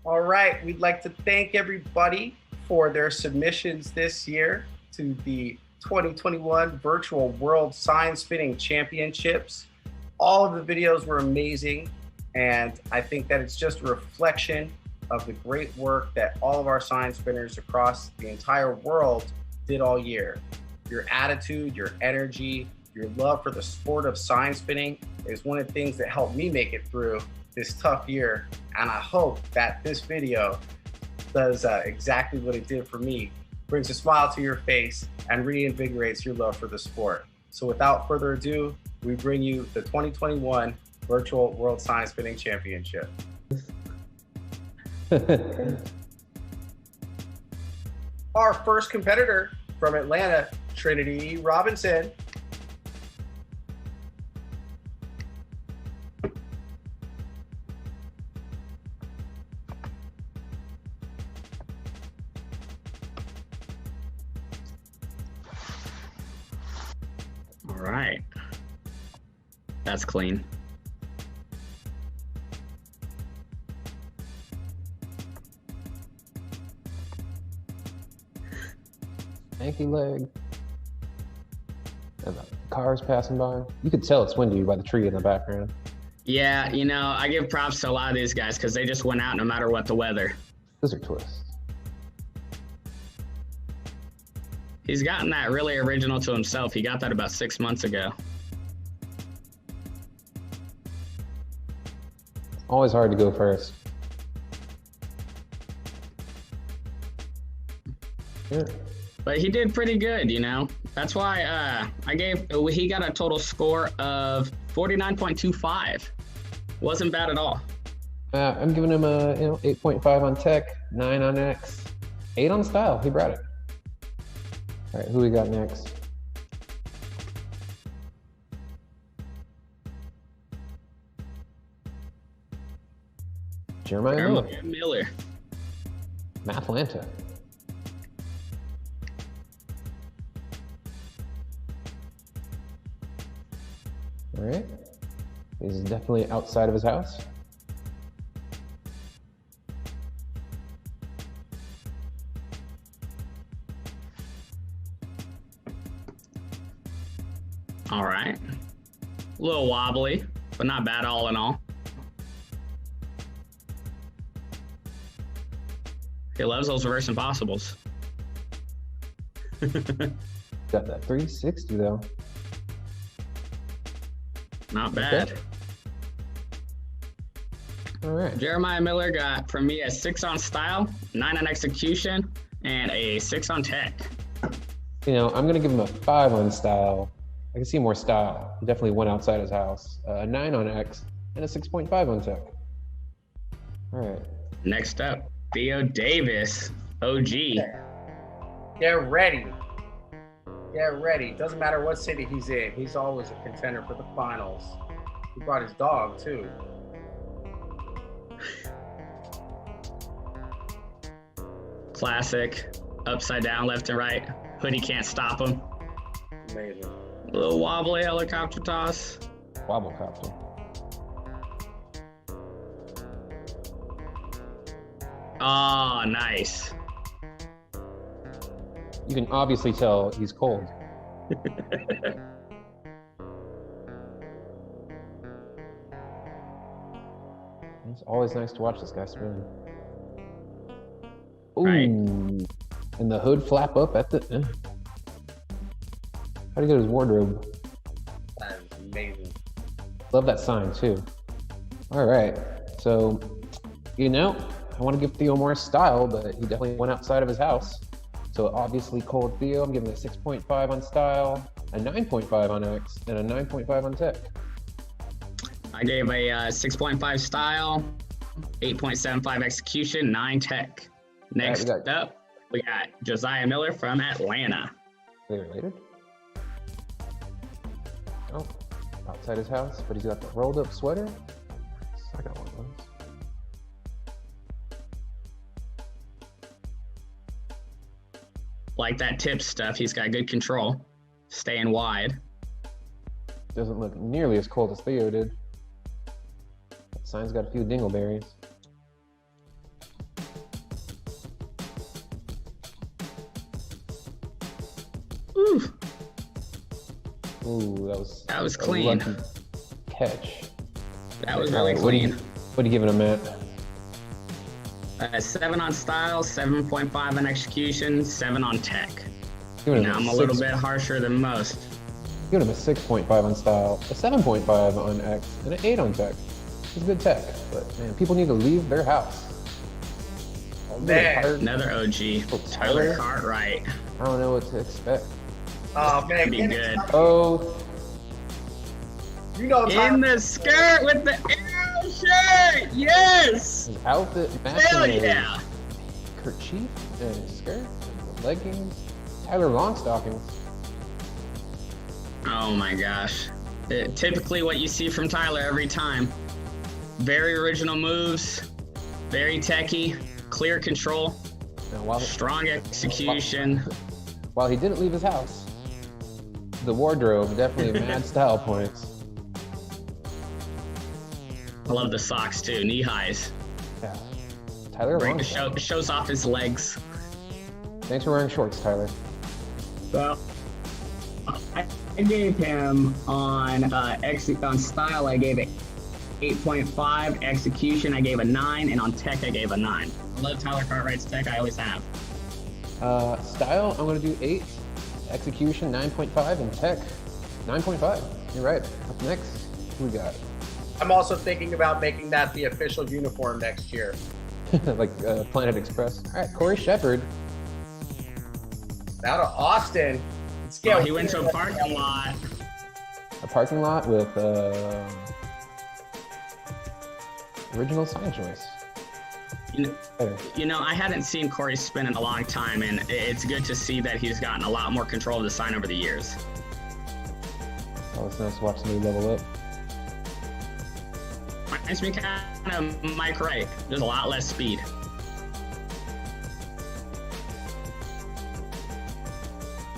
All right, we'd like to thank everybody for their submissions this year to the 2021 Virtual World Sign Spinning Championships. All of the videos were amazing, and I think that it's just a reflection of the great work that all of our sign spinners across the entire world did all year. Your attitude, your energy, your love for the sport of sign spinning is one of the things that helped me make it through this tough year, and I hope that this video does exactly what it did for me, brings a smile to your face and reinvigorates your love for the sport. So without further ado, we bring you the 2021 Virtual World Sign Spinning Championship. Our first competitor from Atlanta, Trinity Robinson. All right. That's clean. Hanky leg. And the cars passing by. You could tell it's windy by the tree in the background. Yeah, you know, I give props to a lot of these guys because they just went out no matter what the weather. Scissor twist. He's gotten that really original to himself. He got that about 6 months ago. Always hard to go first. Yeah. But he did pretty good, you know. That's why he got a total score of 49.25. Wasn't bad at all. I'm giving him a 8.5 on tech, 9 on X, 8 on style. He brought it. All right, who we got next? Josiah Miller. Atlanta. All right. He's definitely outside of his house. All right. A little wobbly, but not bad all in all. He loves those reverse impossibles. Got that 360 though. Not bad. Okay. All right. Josiah Miller got from me a 6 on style, 9 on execution, and a 6 on tech. You know, I'm gonna give him a 5 on style. I can see more style. He definitely went outside his house. 9 on X and a 6.5 on tech. All right. Next up, Theo Davis, OG. Get ready. Get ready. Doesn't matter what city he's in. He's always a contender for the finals. He brought his dog too. Classic. Upside down, left and right. Hoodie can't stop him. Amazing. A little wobbly helicopter toss. Wobble copter. Oh, nice. You can obviously tell he's cold. It's always nice to watch this guy spin. Ooh, Right. And the hood flap up at the. How do you get his wardrobe? That is amazing. Love that sign too. All right, so you know, I want to give Theo more style, but he definitely went outside of his house. So obviously cold Theo. I'm giving it a 6.5 on style, a 9.5 on X, and a 9.5 on tech. I gave a 6.5 style, 8.75 execution, 9 tech. Next up, we got Josiah Miller from Atlanta. They related? Oh, outside his house, but he's got the rolled up sweater. I got one of those. Like that tip stuff, he's got good control, staying wide. Doesn't look nearly as cold as Theo did. That sign's got a few dingleberries. Ooh, that was clean. Lucky catch. That was really clean. What are you giving him, Matt? 7 on style, 7.5 on execution, 7 on tech. Now I'm a little bit harsher than most. Giving him a 6.5 on style, a 7.5 on X, and an 8 on tech. It's good tech, but man, people need to leave their house. Another OG, Tyler Cartwright. I don't know what to expect. Oh man, be good. Oh, you know, in the skirt with the arrow shirt, yes. His outfit matching Hell yeah. Kerchief and his skirt, and the leggings, Tyler long stockings. Oh my gosh. Typically what you see from Tyler every time. Very original moves, very techy, clear control, strong execution. While he didn't leave his house, the wardrobe definitely mad style points. I love the socks too, knee highs. Yeah. Tyler shows off his legs. Thanks for wearing shorts, Tyler. Well, I gave him on style, I gave it 8.5. Execution, I gave a 9, and on tech, I gave a 9. I love Tyler Cartwright's tech. I always have. Style, I'm going to do 8. Execution, 9.5. And tech, 9.5. You're right. Up next, who we got? I'm also thinking about making that the official uniform next year. Like Planet Express. All right, Corey Shepard. Out of Austin. He went to a parking lot. A parking lot with original sign choice. You know, I hadn't seen Corey spin in a long time, and it's good to see that he's gotten a lot more control of the sign over the years. Oh, it's nice to watch somebody level up. Reminds me kind of Mike Wright. There's a lot less speed.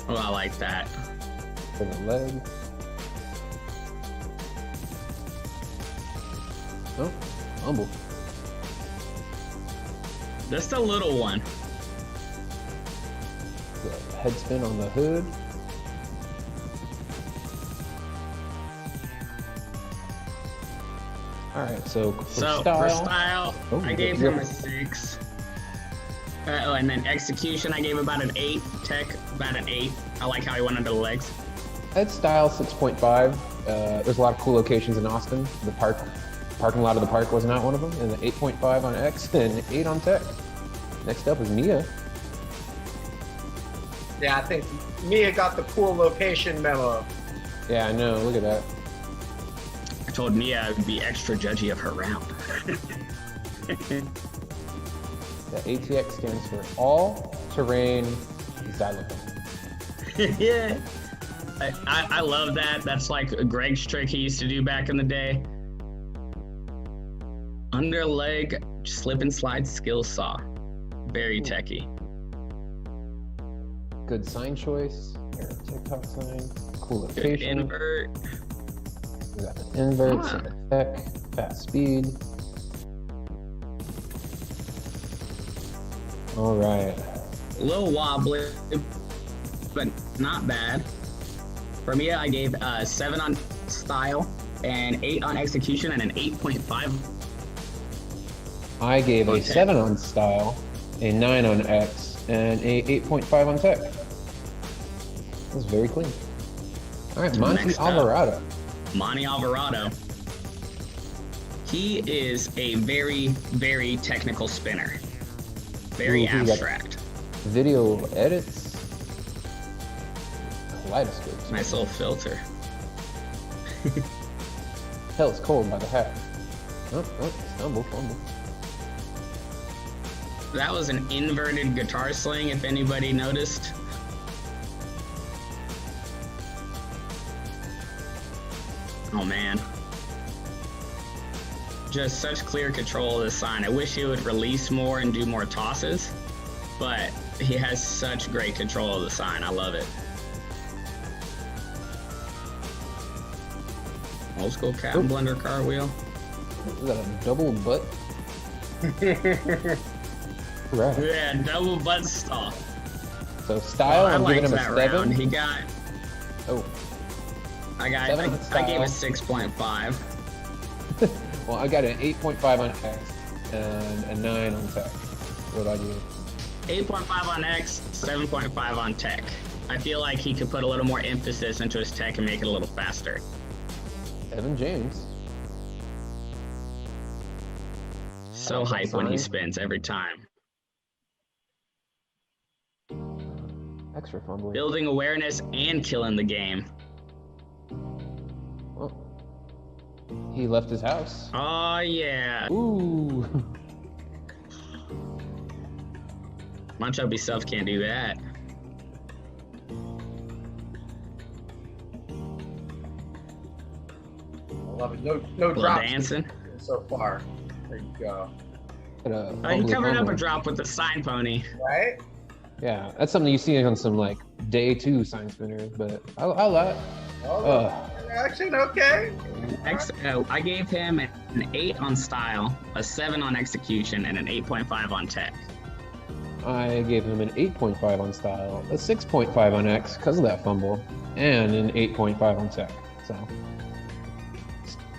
Oh, I like that. For the leg. Oh, humble. Just a little one. The head spin on the hood. All right, so for style, I gave him a 6. And then execution, I gave about an 8. Tech, about an 8. I like how he went under the legs. Head style, 6.5. There's a lot of cool locations in Austin. The parking lot of the park was not one of them. And the 8.5 on X and 8 on tech. Next up is Mia. Yeah, I think Mia got the cool location memo. Yeah, I know. Look at that. I told Mia I would be extra judgy of her round. The ATX stands for All Terrain Xylophone. Yeah. I love that. That's like Greg's trick he used to do back in the day. Under leg slip and slide skill saw. Very techy. Good sign choice. TikTok sign. Cool location. Good invert. We got an invert, some tech, fast speed. All right. A little wobbly, but not bad. For me, I gave 7 on style, and 8 on execution, and an 8.5. I gave a 7 on style, a 9 on X, and a 8.5 on tech. That's very clean. All right, Monty Alvarado. Monty Alvarado. He is a very, very technical spinner. Very abstract. Video edits. Kaleidoscopes. Nice little filter. Hell, it's cold by the hat. Fumble. That was an inverted guitar sling, if anybody noticed. Oh man. Just such clear control of the sign. I wish he would release more and do more tosses, but he has such great control of the sign. I love it. Old school cat and blender cartwheel. Is that a double butt? Right. Yeah, double butt stall. So style, I'm giving him a 7. Round. He got. Oh. I gave it 6.5. Well, I got an 8.5 on X and a 9 on tech. What about you? 8.5 on X, 7.5 on tech. I feel like he could put a little more emphasis into his tech and make it a little faster. Evan James. So hype when he spins every time. Extra fumbling. Building awareness and killing the game. Well, he left his house. Oh, yeah. Ooh. My chubby self can't do that. I love it. No drops dancing so far. There you go. He covered up a drop with the sign pony. Right? Yeah, that's something you see on some like day 2 sign spinners, but I like. Action, okay. I gave him an 8 on style, a 7 on execution, and an 8.5 on tech. I gave him an 8.5 on style, a 6.5 on X because of that fumble, and an 8.5 on tech. So,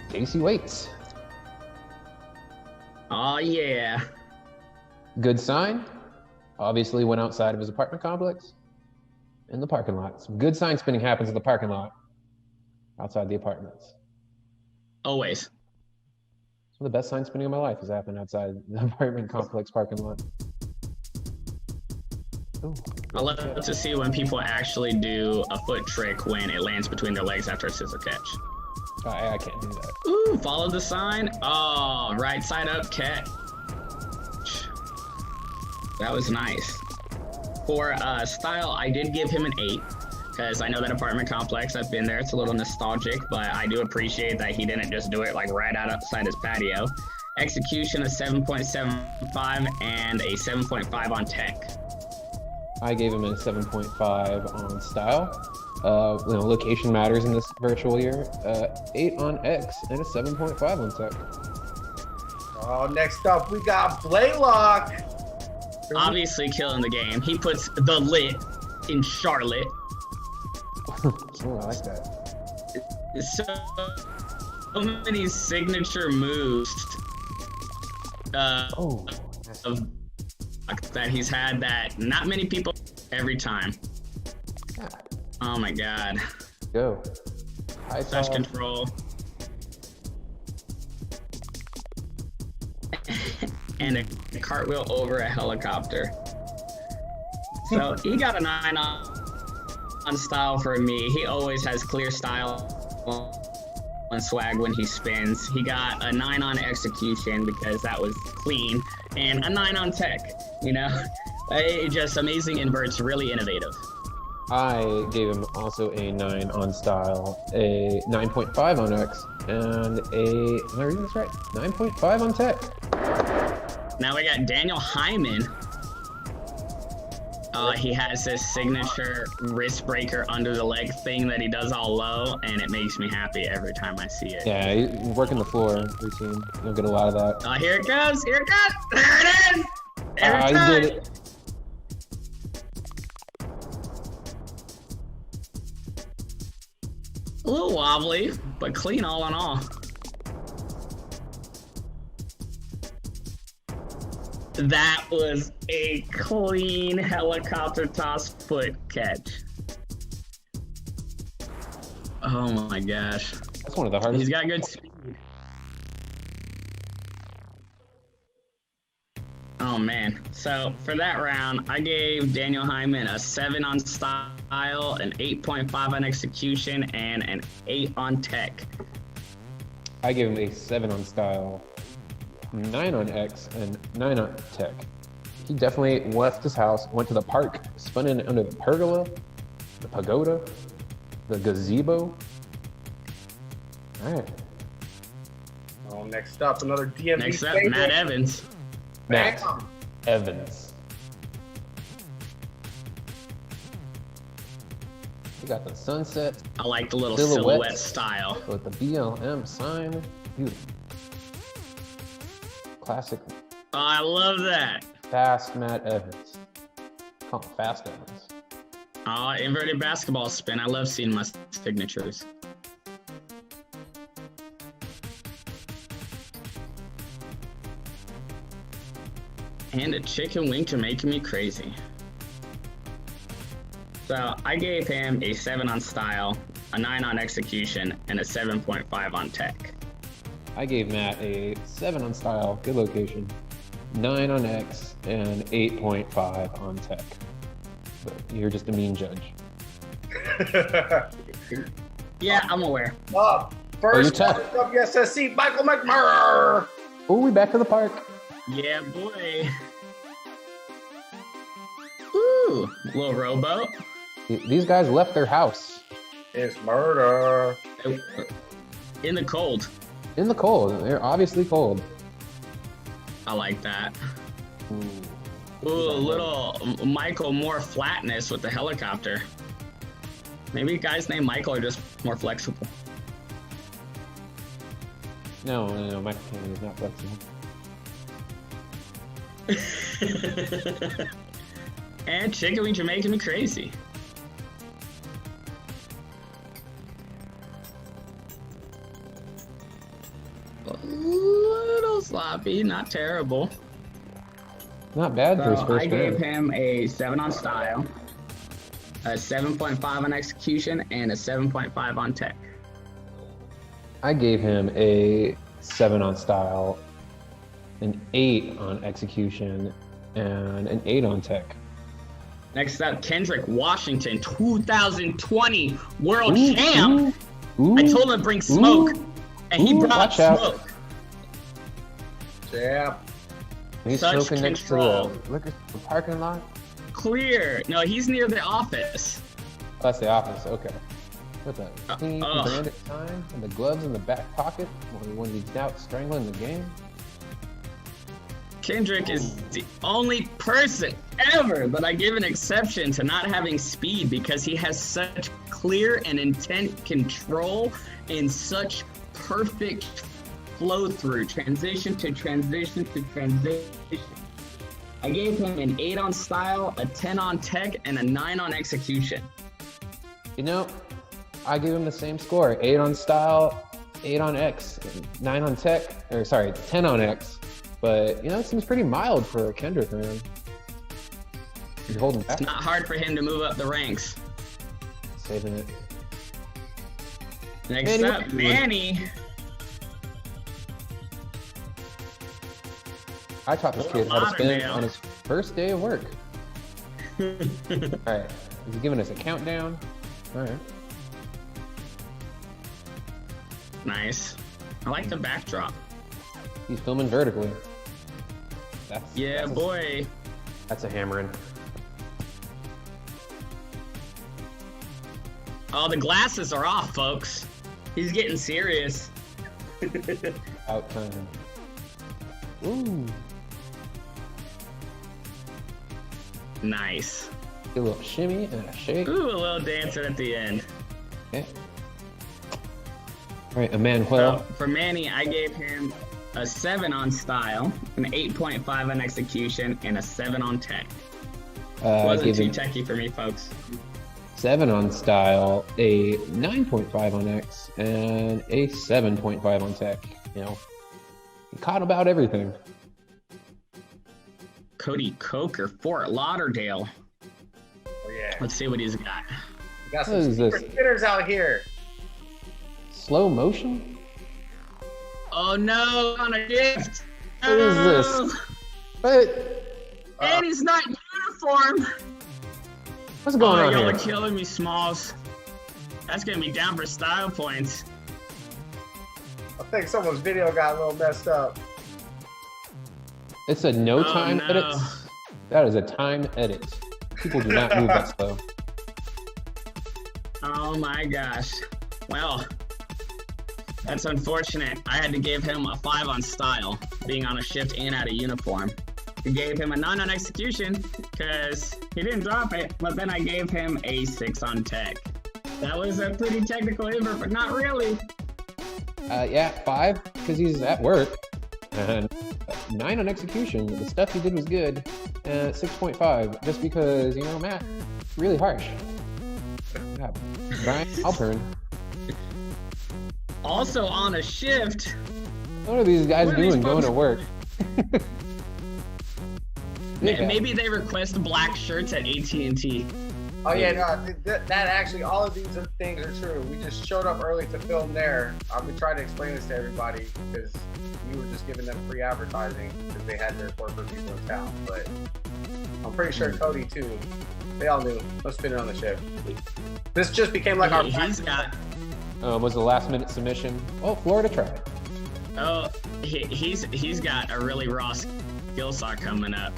Stacy waits. Oh, yeah. Good sign. Obviously went outside of his apartment complex in the parking lot. Some good sign spinning happens in the parking lot outside the apartments. Always. Some of the best sign spinning of my life has happened outside the apartment complex parking lot. Ooh. I love to see when people actually do a foot trick when it lands between their legs after a scissor catch. I can't do that. Ooh, follow the sign. Oh, right side up catch. That was nice. For style, I did give him an 8 because I know that apartment complex. I've been there. It's a little nostalgic, but I do appreciate that he didn't just do it like right outside his patio. Execution, a 7.75 and a 7.5 on tech. I gave him a 7.5 on style. Location matters in this virtual year. 8 on X and a 7.5 on tech. Oh, next up we got Blaylock. Obviously killing the game. He puts the lit in Charlotte. Oh, I like that. So many signature moves that he's had that not many people every time. Yeah. Oh my God. Go. Touch control. And a cartwheel over a helicopter. So he got a 9 on style for me. He always has clear style on swag when he spins. He got a 9 on execution because that was clean, and a 9 on tech. You know, just amazing inverts, really innovative. I gave him also a 9 on style, a 9.5 on X, and am I reading this right? 9.5 on tech. Now we got Daniel Hyman. He has this signature wrist breaker under the leg thing that he does all low, and it makes me happy every time I see it. Yeah, he's working the floor routine. You'll get a lot of that. Here it goes. Here it goes. There it is. Every time. He did it. A little wobbly, but clean all in all. That was a clean helicopter toss foot catch. Oh my gosh. That's one of the hardest. He's got good speed. Oh man. So for that round, I gave Daniel Hyman a 7 on style, an 8.5 on execution, and an 8 on tech. I gave him a 7 on style, 9 on X, and 9 on tech. He definitely left his house, went to the park, spun in under the pergola, the pagoda, the gazebo. All right. Oh, next up, another DMV Next up, favorite. Matt Evans. Matt Bam. Evans. We got the sunset I like the little silhouette style. with the BLM sign. Beautiful. Classic Oh, I love that. fast Matt Evans. Call him Fast Evans. Oh, inverted basketball spin. I love seeing my signatures. and a chicken wing to making me crazy. So I gave him a 7 on style, a 9 on execution, and a 7.5 on tech. I gave Matt a 7 on style, good location, 9 on X, and 8.5 on tech. But you're just a mean judge. Yeah, I'm aware. First WSSC, Michael McMurrer. Oh, we back to the park. Yeah, boy. Ooh, little rowboat. These guys left their house. It's murder. In the cold. In the cold. They're obviously cold. I like that. Ooh, Ooh, a little Michael more flatness with the helicopter. Maybe guys named Michael are just more flexible. No, Michael Kennedy is not flexible. And chicken wings are making me crazy. A little sloppy, not terrible. Not bad for his first I gave round. him a 7 on style, a 7.5 on execution, and a 7.5 on tech. I gave him a 7 on style, an 8 on execution, and an 8 on tech. Next up, Kendrick Washington, 2020 World Champ. Ooh, I told him to bring smoke, and he brought watch out. smoke. Yeah. He's Such smoking next to control. the liquor parking lot. Clear. No, he's near the office. Oh, that's the office. Okay. What the clean ugh. bandit time and the gloves in the back pocket when he's out strangling the game. Kendrick is the only person ever that I give an exception to not having speed because he has such clear and intent control and such perfect flow through transition to transition to transition. I gave him an 8 on style, a 10 on tech, and a 9 on execution. You know, I give him the same score: 8 on style, 8 on X, 9 on tech, or sorry, 10 on X. But you know, it seems pretty mild for a Kendrick round. He's holding back. It's not hard for him to move up the ranks. Saving it. Next Manny, up, Manny. I taught this kid how to spin on his first day of work. All right, he's giving us a countdown. All right. Nice. I like the backdrop. He's filming vertically. Boy. That's a hammering. Oh, the glasses are off, folks. He's getting serious. Out time. Ooh. Nice. A little shimmy and a shake. Ooh, a little dancer at the end. Okay. All right, Emmanuel. So for Manny, I gave him a 7 on style, an 8.5 on execution, and a 7 on tech. Wasn't too techy for me, folks. 7 on style, a 9.5 on X, and a 7.5 on tech. You know, he caught about everything. Cody Coke or Fort Lauderdale. Oh, yeah. Let's see what he's got. We got What some is this? super spinners out here. Slow motion? Oh no, on a gift. What is this? What? And he's not in uniform. What's going on y'all here? are killing me, Smalls. That's gonna be down for style points. I think someone's video got a little messed up. It's a no time no. edit. That is a time edit. People do not move that slow. Oh my gosh. Well, that's unfortunate. I had to give him a 5 on style, being on a shift and out of uniform. I gave him a 9 on execution because he didn't drop it, but then I gave him a 6 on tech. That was a pretty technical effort, but not really. Yeah, 5 because he's at work, and 9 on execution. The stuff he did was good, and 6.5 just because, you know, Matt, really harsh. Yeah, Brian Alpern. Also on a shift. What are these guys What are these doing going folks- to work? Maybe they request black shirts at AT&T. Oh yeah, no, that actually, all of these things are true. We just showed up early to film there. I've been trying to explain this to everybody because we were just giving them free advertising because they had their corporate people in town. But I'm pretty sure Cody too. They all knew. Let's spin it on the ship. This just became like our. He's got. Was the last minute submission? Oh, Florida tried. Oh, he's got a really raw skill saw coming up.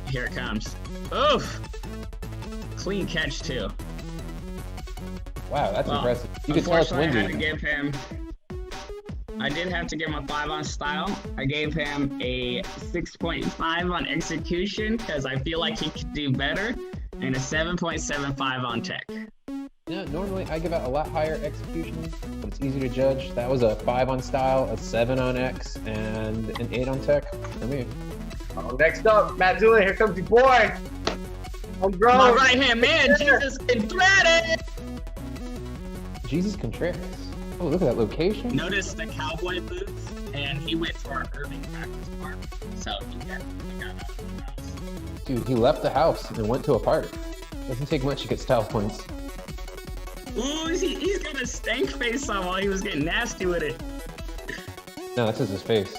Here it comes. Oof. Clean catch too. Wow, that's impressive. You could tell us when I did have to give him a 5 on style. I gave him a 6.5 on execution because I feel like he could do better, and a 7.75 on tech. Yeah, normally I give out a lot higher execution, but it's easy to judge. That was a 5 on style, a 7 on X, and an 8 on tech for me. Oh, next up, Matt Dooley. Here comes your boy. Homegrown. My right-hand man, Jesus Contreras. Jesus Contreras. Oh, look at that location. Notice the cowboy boots, and he went to our Irving practice park, so he got out of the house. Dude, he left the house and went to a park. Doesn't take much to get style points. Ooh, he's got a stank face on while he was getting nasty with it. No, that's just his face.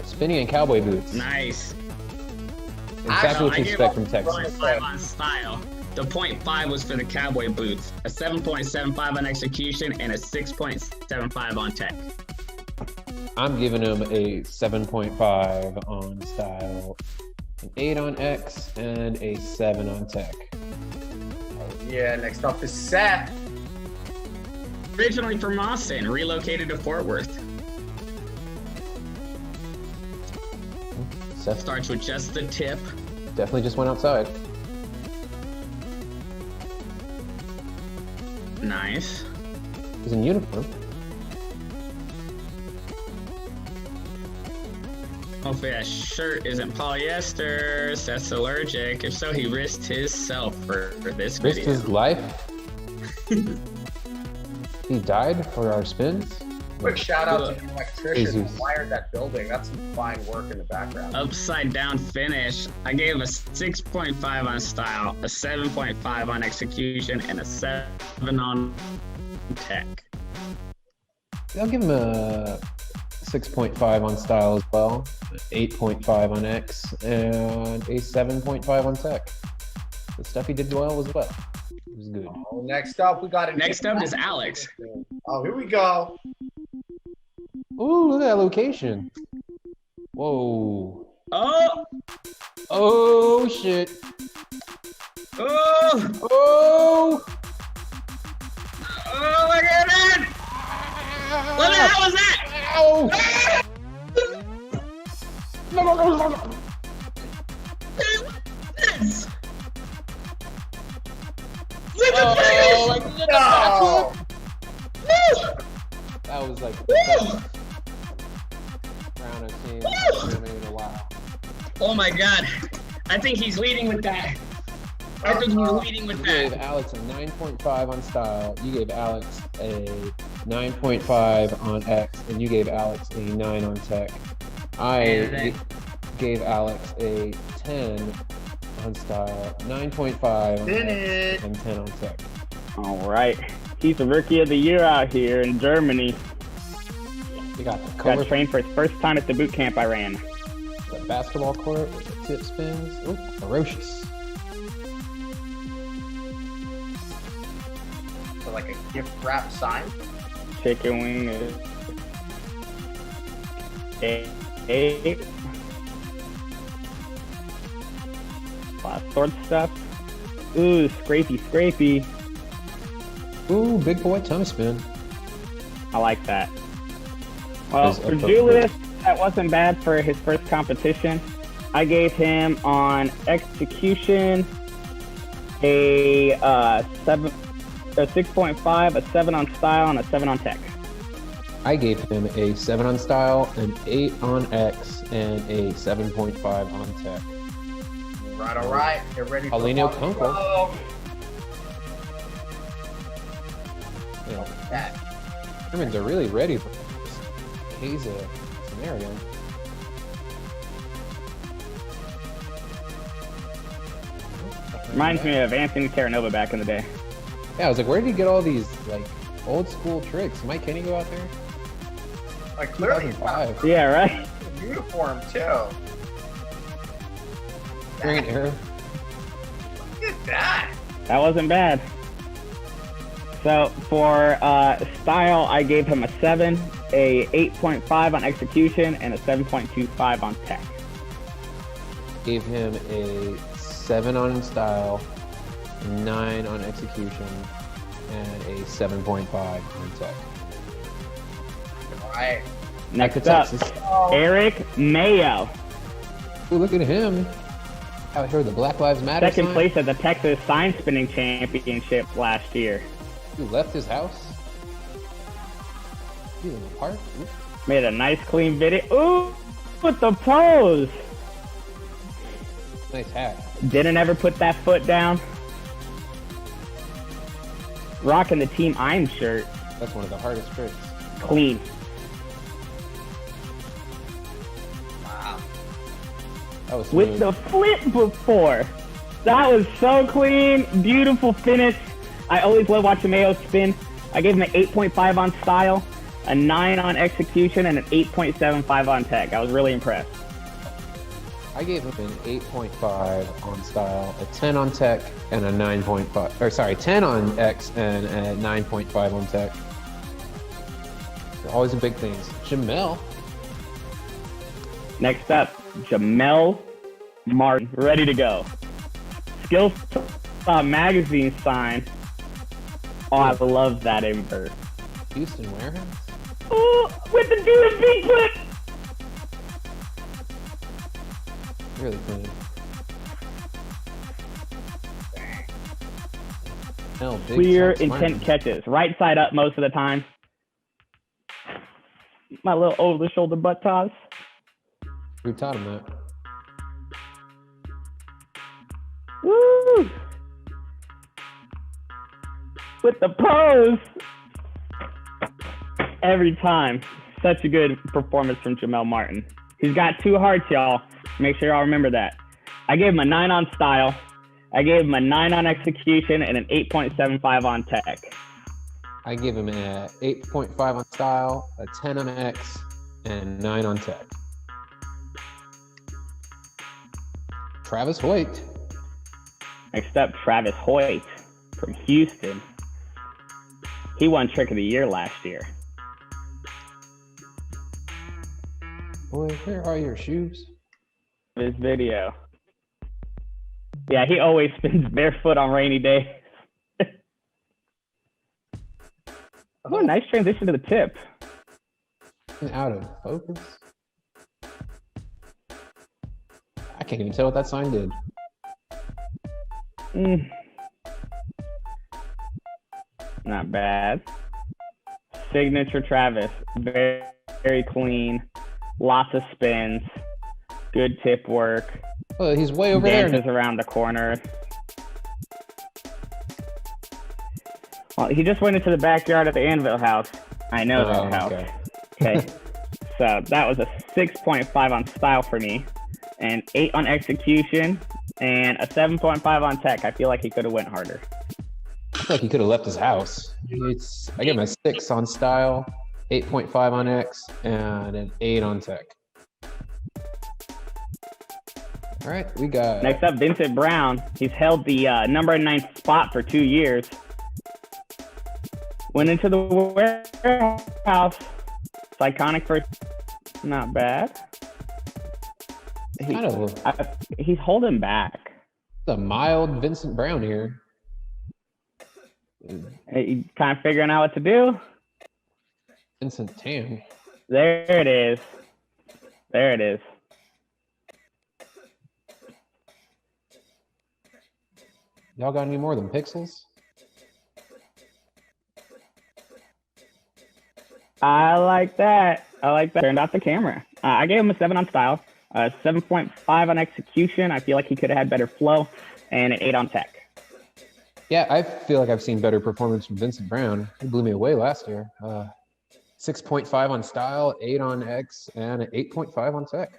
Spinning and cowboy boots. Nice. Exactly what you expect from Texas. 5 on style. The 0.5 was for the cowboy boots, a 7.75 on execution, and a 6.75 on tech. I'm giving him a 7.5 on style, an 8 on X, and a 7 on tech. Yeah, next up is Seth. Originally from Austin, relocated to Fort Worth. Seth starts with just the tip. Definitely just went outside. Nice. He's in uniform. Hopefully that shirt isn't polyester. Seth's allergic. If so, he risked himself for this video. Risked his life? He died for our spins? Quick shout out to the electrician who wired that building. That's some fine work in the background. Upside down finish. I gave him a 6.5 on style, a 7.5 on execution, and a 7 on tech. I'll give him a 6.5 on style as well, 8.5 on X, and a 7.5 on tech. The stuff he did well was well. It was good. Oh, next up, we got it. Next up is Alex. Oh, here we go. Ooh, look at that location. Whoa. Oh! Oh, shit. Oh! Oh! Oh, look at that! What the hell was that? Ow! No. This? Oh, like no. That was like the best round I've seen in a while. Oh my god. I think he's leading with that. I think he's leading with that. You gave Alex a 9.5 on style. You gave Alex a 9.5 on X, and you gave Alex a 9 on tech. I gave Alex a 10 on style, 9.5 on X, and 10 on tech. All right. He's the rookie of the year out here in Germany. You got the color. Got trained for his first time at the boot camp I ran. The basketball court with the tip spins. Oh, ferocious. So like a gift wrap sign. Chicken wing is 8. A lot of sword stuff. Ooh, scrapey. Ooh, big boy tummy spin. I like that. Well, for Julius, that wasn't bad for his first competition. I gave him on execution a 6.5, a 7 on style, and a 7 on tech. I gave him a 7 on style, an 8 on X, and a 7.5 on tech. All right. Get ready for Kunkel. That. Germans are really ready for this. He's a scenario. Reminds me of Anthony Caranova back in the day. Yeah, I was like, where did he get all these like old school tricks? Might Kenny go out there? Like clearly, 2005. Yeah, right. Uniform too. Bring an arrow. Look at that. That wasn't bad. So for style, I gave him a 7, a 8.5 on execution, and a 7.25 on tech. Gave him a 7 on style, 9 on execution, and a 7.5 on tech. All right. Next Back to up, Texas. Eric Mayo. Ooh, look at him. Out here with the Black Lives Matter Second sign. place at the Texas Sign Spinning Championship last year. He left his house. He's in the park. Ooh. Made a nice clean video. Ooh, with the pose. Nice hat. Didn't ever put that foot down. Rocking the Team I'm shirt. That's one of the hardest tricks. Clean. Wow. That was With smooth. the flip before. That was so clean. Beautiful finish. I always love watching Mayo spin. I gave him an 8.5 on style, a 9 on execution, and an 8.75 on tech. I was really impressed. I gave him an 8.5 on style, a 10 on tech, and a 9.5. Or sorry, 10 on X and a 9.5 on tech. They're always the big things. Jamelle. Next up, Jamelle Martin, ready to go. Skills magazine sign. Oh, I love that invert. Houston Warehouse. Oh, with the DMV clip. Really clean. Hell, big Clear top smart. intent catches. Right side up most of the time. My little over the shoulder butt toss. Who taught him that? Woo! With the pose. Every time. Such a good performance from Jamelle Martin. He's got 2 hearts, y'all. Make sure y'all remember that. I gave him a 9 on style. I gave him a 9 on execution and an 8.75 on tech. I give him a 8.5 on style, a 10 on X, and 9 on tech. Travis Hoyt. Next up, Travis Hoyt from Houston. He won Trick of the Year last year. Boy, where are your shoes? This video. Yeah, he always spins barefoot on rainy days. Oh, nice transition to the tip. And out of focus. I can't even tell what that sign did. Not bad. Signature Travis. Very, very clean. Lots of spins. Good tip work. Oh, he's way over Dances there. around the corner. Well, he just went into the backyard at the Anvil house. I know that house. Okay. So that was a 6.5 on style for me, and 8 on execution, and a 7.5 on tech. I feel like he could have went harder. I feel like he could have left his house. I give him a 6 on style, 8.5 on X, and an 8 on tech. All right, we got... Next up, Vincent Brown. He's held the number 9 spot for 2 years. Went into the warehouse. It's iconic first. Not bad. He's holding back. The mild Vincent Brown here. He's kind of figuring out what to do. Vincent Tan. There it is. There it is. Y'all got any more than pixels? I like that. I like that. Turned off the camera. I gave him a 7 on style, 7.5 on execution. I feel like he could have had better flow, and an 8 on tech. Yeah, I feel like I've seen better performance from Vincent Brown. He blew me away last year. 6.5 on style, 8 on X, and an 8.5 on tech.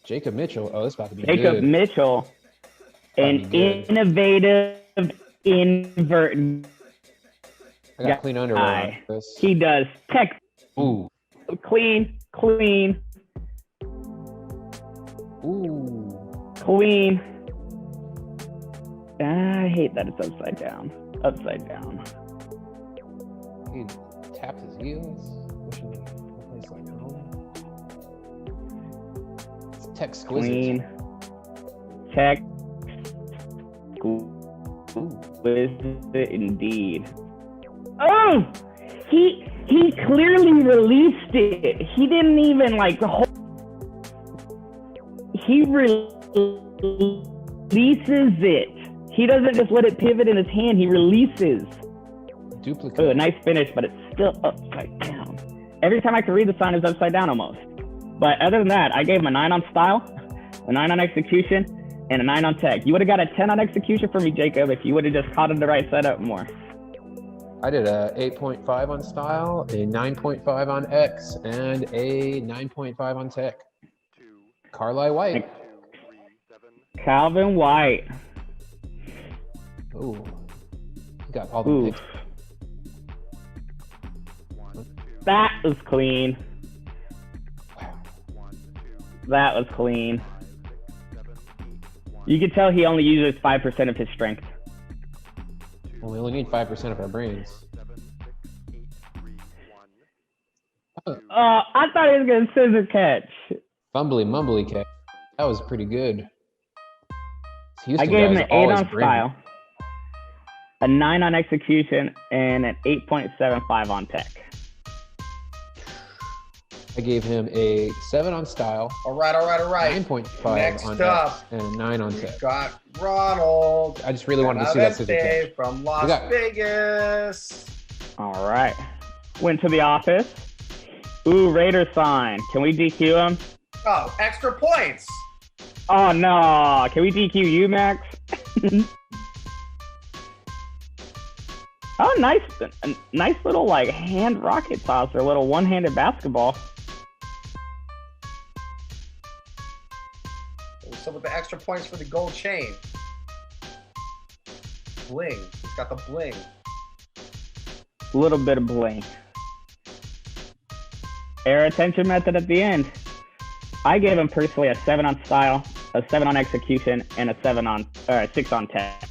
Jacob Mitchell. Oh, this is about to be Jacob good. Mitchell, an innovative invert I got clean underwear on this. He does tech. Ooh. Clean. Ooh. Clean. I hate that it's upside down. He tapped his heels. Wishing he place like home. It's tech exquisite. Clean. Tech. Exquisite indeed. Oh! He clearly released it. He didn't even like the whole. He releases it. He doesn't just let it pivot in his hand. He releases. Duplicate. Oh, a nice finish, but it's still upside down. Every time I can read the sign is upside down almost. But other than that, I gave him a 9 on style, a 9 on execution, and a 9 on tech. You would have got a 10 on execution for me, Jacob, if you would have just caught in the right setup more. I did a 8.5 on style, a 9.5 on X, and a 9.5 on tech. Carly White. Calvin White. Ooh. You got all the picks. That was clean. That was clean. You could tell he only uses 5% of his strength. Well, we only need 5% of our brains. I thought he was going to scissor catch. Fumbly mumbly catch. That was pretty good. I gave him an 8 on style, a 9 on execution, and an 8.75 on tech. I gave him a 7 on style. All right. 9.5 Next on up, X, and a 9 on tech. Got Ronald. I just really wanted to see that scissor catch. From Las Vegas. All right. Went to the office. Ooh, Raider sign. Can we DQ him? Oh, extra points. Oh, no. Can we DQ you, Max? Oh, nice. A nice little, like, hand rocket toss or a little one-handed basketball. So with the extra points for the gold chain. Bling. He's got the bling. A little bit of bling. Air attention method at the end. I gave him personally a 7 on style, a 7 on execution, and a 6 on tech.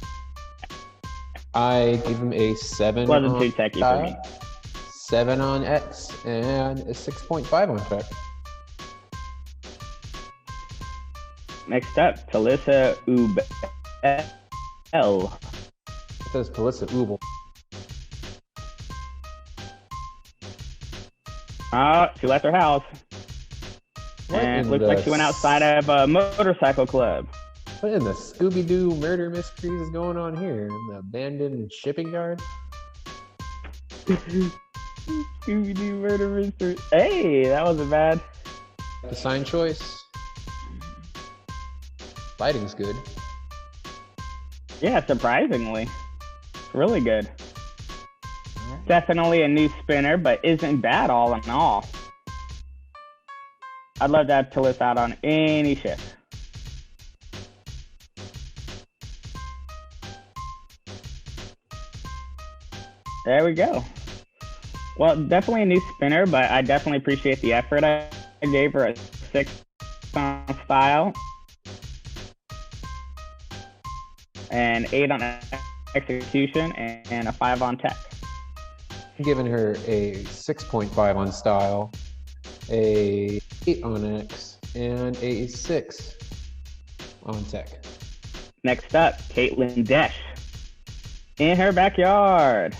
I gave him a 7 Wasn't on too techy style, for me. 7 on X, and a 6.5 on tech. Next up, Talissa Ubel. It says Talissa Ubel. Oh, she left her house. And looks like she went outside of a motorcycle club. What in the Scooby-Doo murder mysteries is going on here? In the abandoned shipping yard? Scooby-Doo murder mystery. Hey, that wasn't bad. The sign choice. Lighting's good. Yeah, surprisingly. Really good. Definitely a new spinner, but isn't bad all in all. I'd love to have Talissa out on any shift. There we go. Well, definitely a new spinner, but I definitely appreciate the effort. I gave her a 6 on style and 8 on execution and a 5 on tech. I'm giving her a 6.5 on style, a 8 on X, and a 6 on tech. Next up, Caitlyn Desh in her backyard.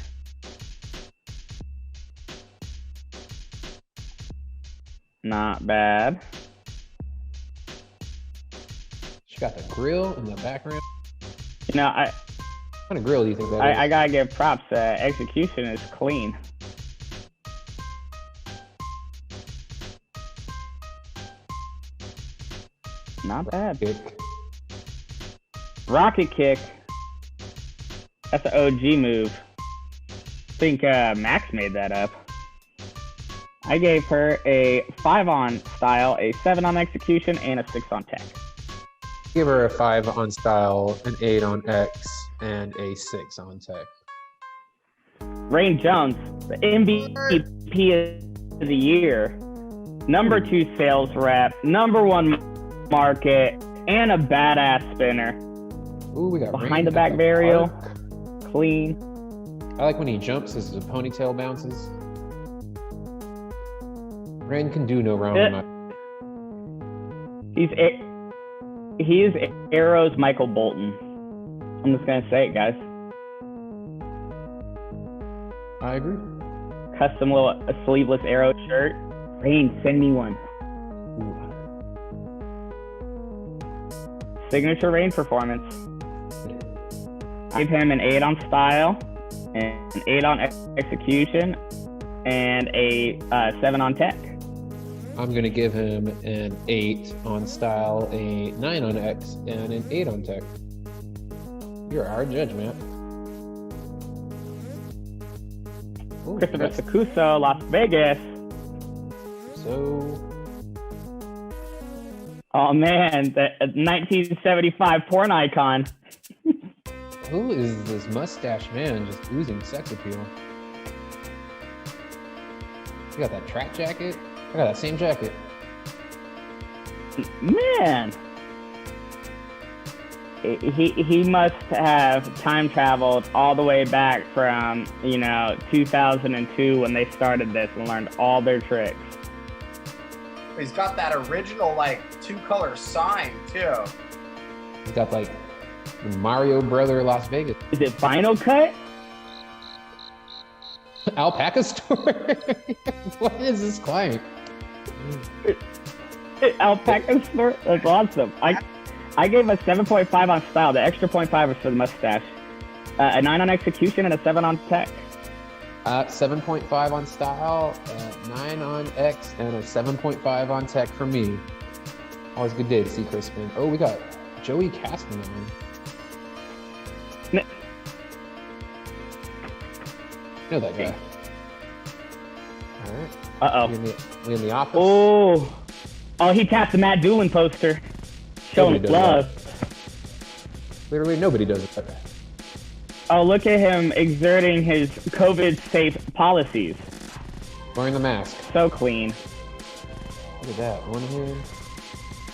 Not bad. She got the grill in the background. You know, What kind of grill do you think that is? I gotta give props. Execution is clean. Not bad. Kick. Rocket kick. That's an OG move. I think Max made that up. I gave her a 5 on style, a 7 on execution, and a 6 on tech. Give her a 5 on style, an 8 on X, and a 6 on tech. Rayne Jones, the MVP of the year, number 2 sales rep, number 1 market, and a badass spinner. Ooh, we got behind the back varial, clean. I like when he jumps as the ponytail bounces. Rayne can do no wrong. He is Arrow's Michael Bolton. I'm just gonna say it, guys. I agree. Custom little sleeveless Arrow shirt. Rayne, send me one. Ooh. Signature Rayne performance. I gave him an 8 on style, and an 8 on execution, and a 7 on tech. I'm gonna give him an 8 on style, a 9 on X, and an 8 on tech. You're our judge, man. Ooh, Christopher Sakuso, Las Vegas. So. Oh man, the 1975 porn icon. Who is this mustache man just oozing sex appeal? You got that track jacket? I got that same jacket. Man. He must have time traveled all the way back from, 2002 when they started this and learned all their tricks. He's got that original, 2-color sign, too. He's got, the Mario Brother Las Vegas. Is it Final Cut? Alpaca store? What is this client? Alpaca store? That's awesome. I gave a 7.5 on style. The extra 0.5 was for the mustache. A 9 on execution and a 7 on tech. 7.5 on style, 9 on X, and a 7.5 on tech for me. Always a good day to see Chris spin. Oh, we got Joey Castman on. You know that guy. All right. Uh-oh. We in the office? Oh, he tapped the Matt Doolin poster. Showing love. Literally nobody does it. Oh, look at him exerting his COVID-safe policies. Wearing the mask. So clean. Look at that. One hand.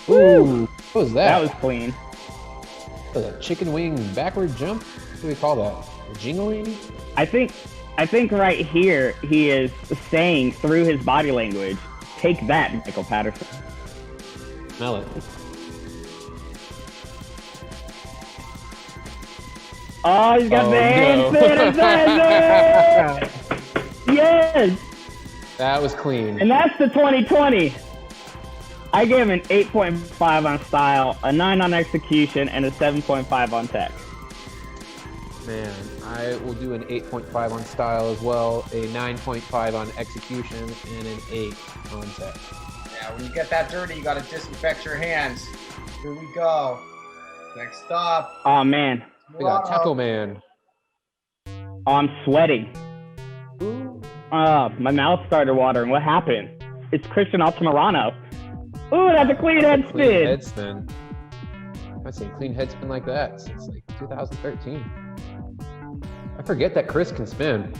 Ooh. What was that? That was clean. What was that? Chicken wing backward jump? What do we call that? A jingling? I think right here he is saying through his body language, "Take that, Michael Patterson." Smell it. Oh, he's got the hand sanitizer! Yes! That was clean. And that's the 2020. I gave him an 8.5 on style, a 9 on execution, and a 7.5 on tech. Man, I will do an 8.5 on style as well, a 9.5 on execution, and an 8 on tech. Yeah, when you get that dirty, you got to disinfect your hands. Here we go. Next up. Oh, man. We got Taco Man. Oh, I'm sweating. My mouth started watering. What happened? It's Christian Altamirano. Ooh, that's a clean head spin. Clean head spin. I haven't seen clean head spin like that since 2013. I forget that Chris can spin.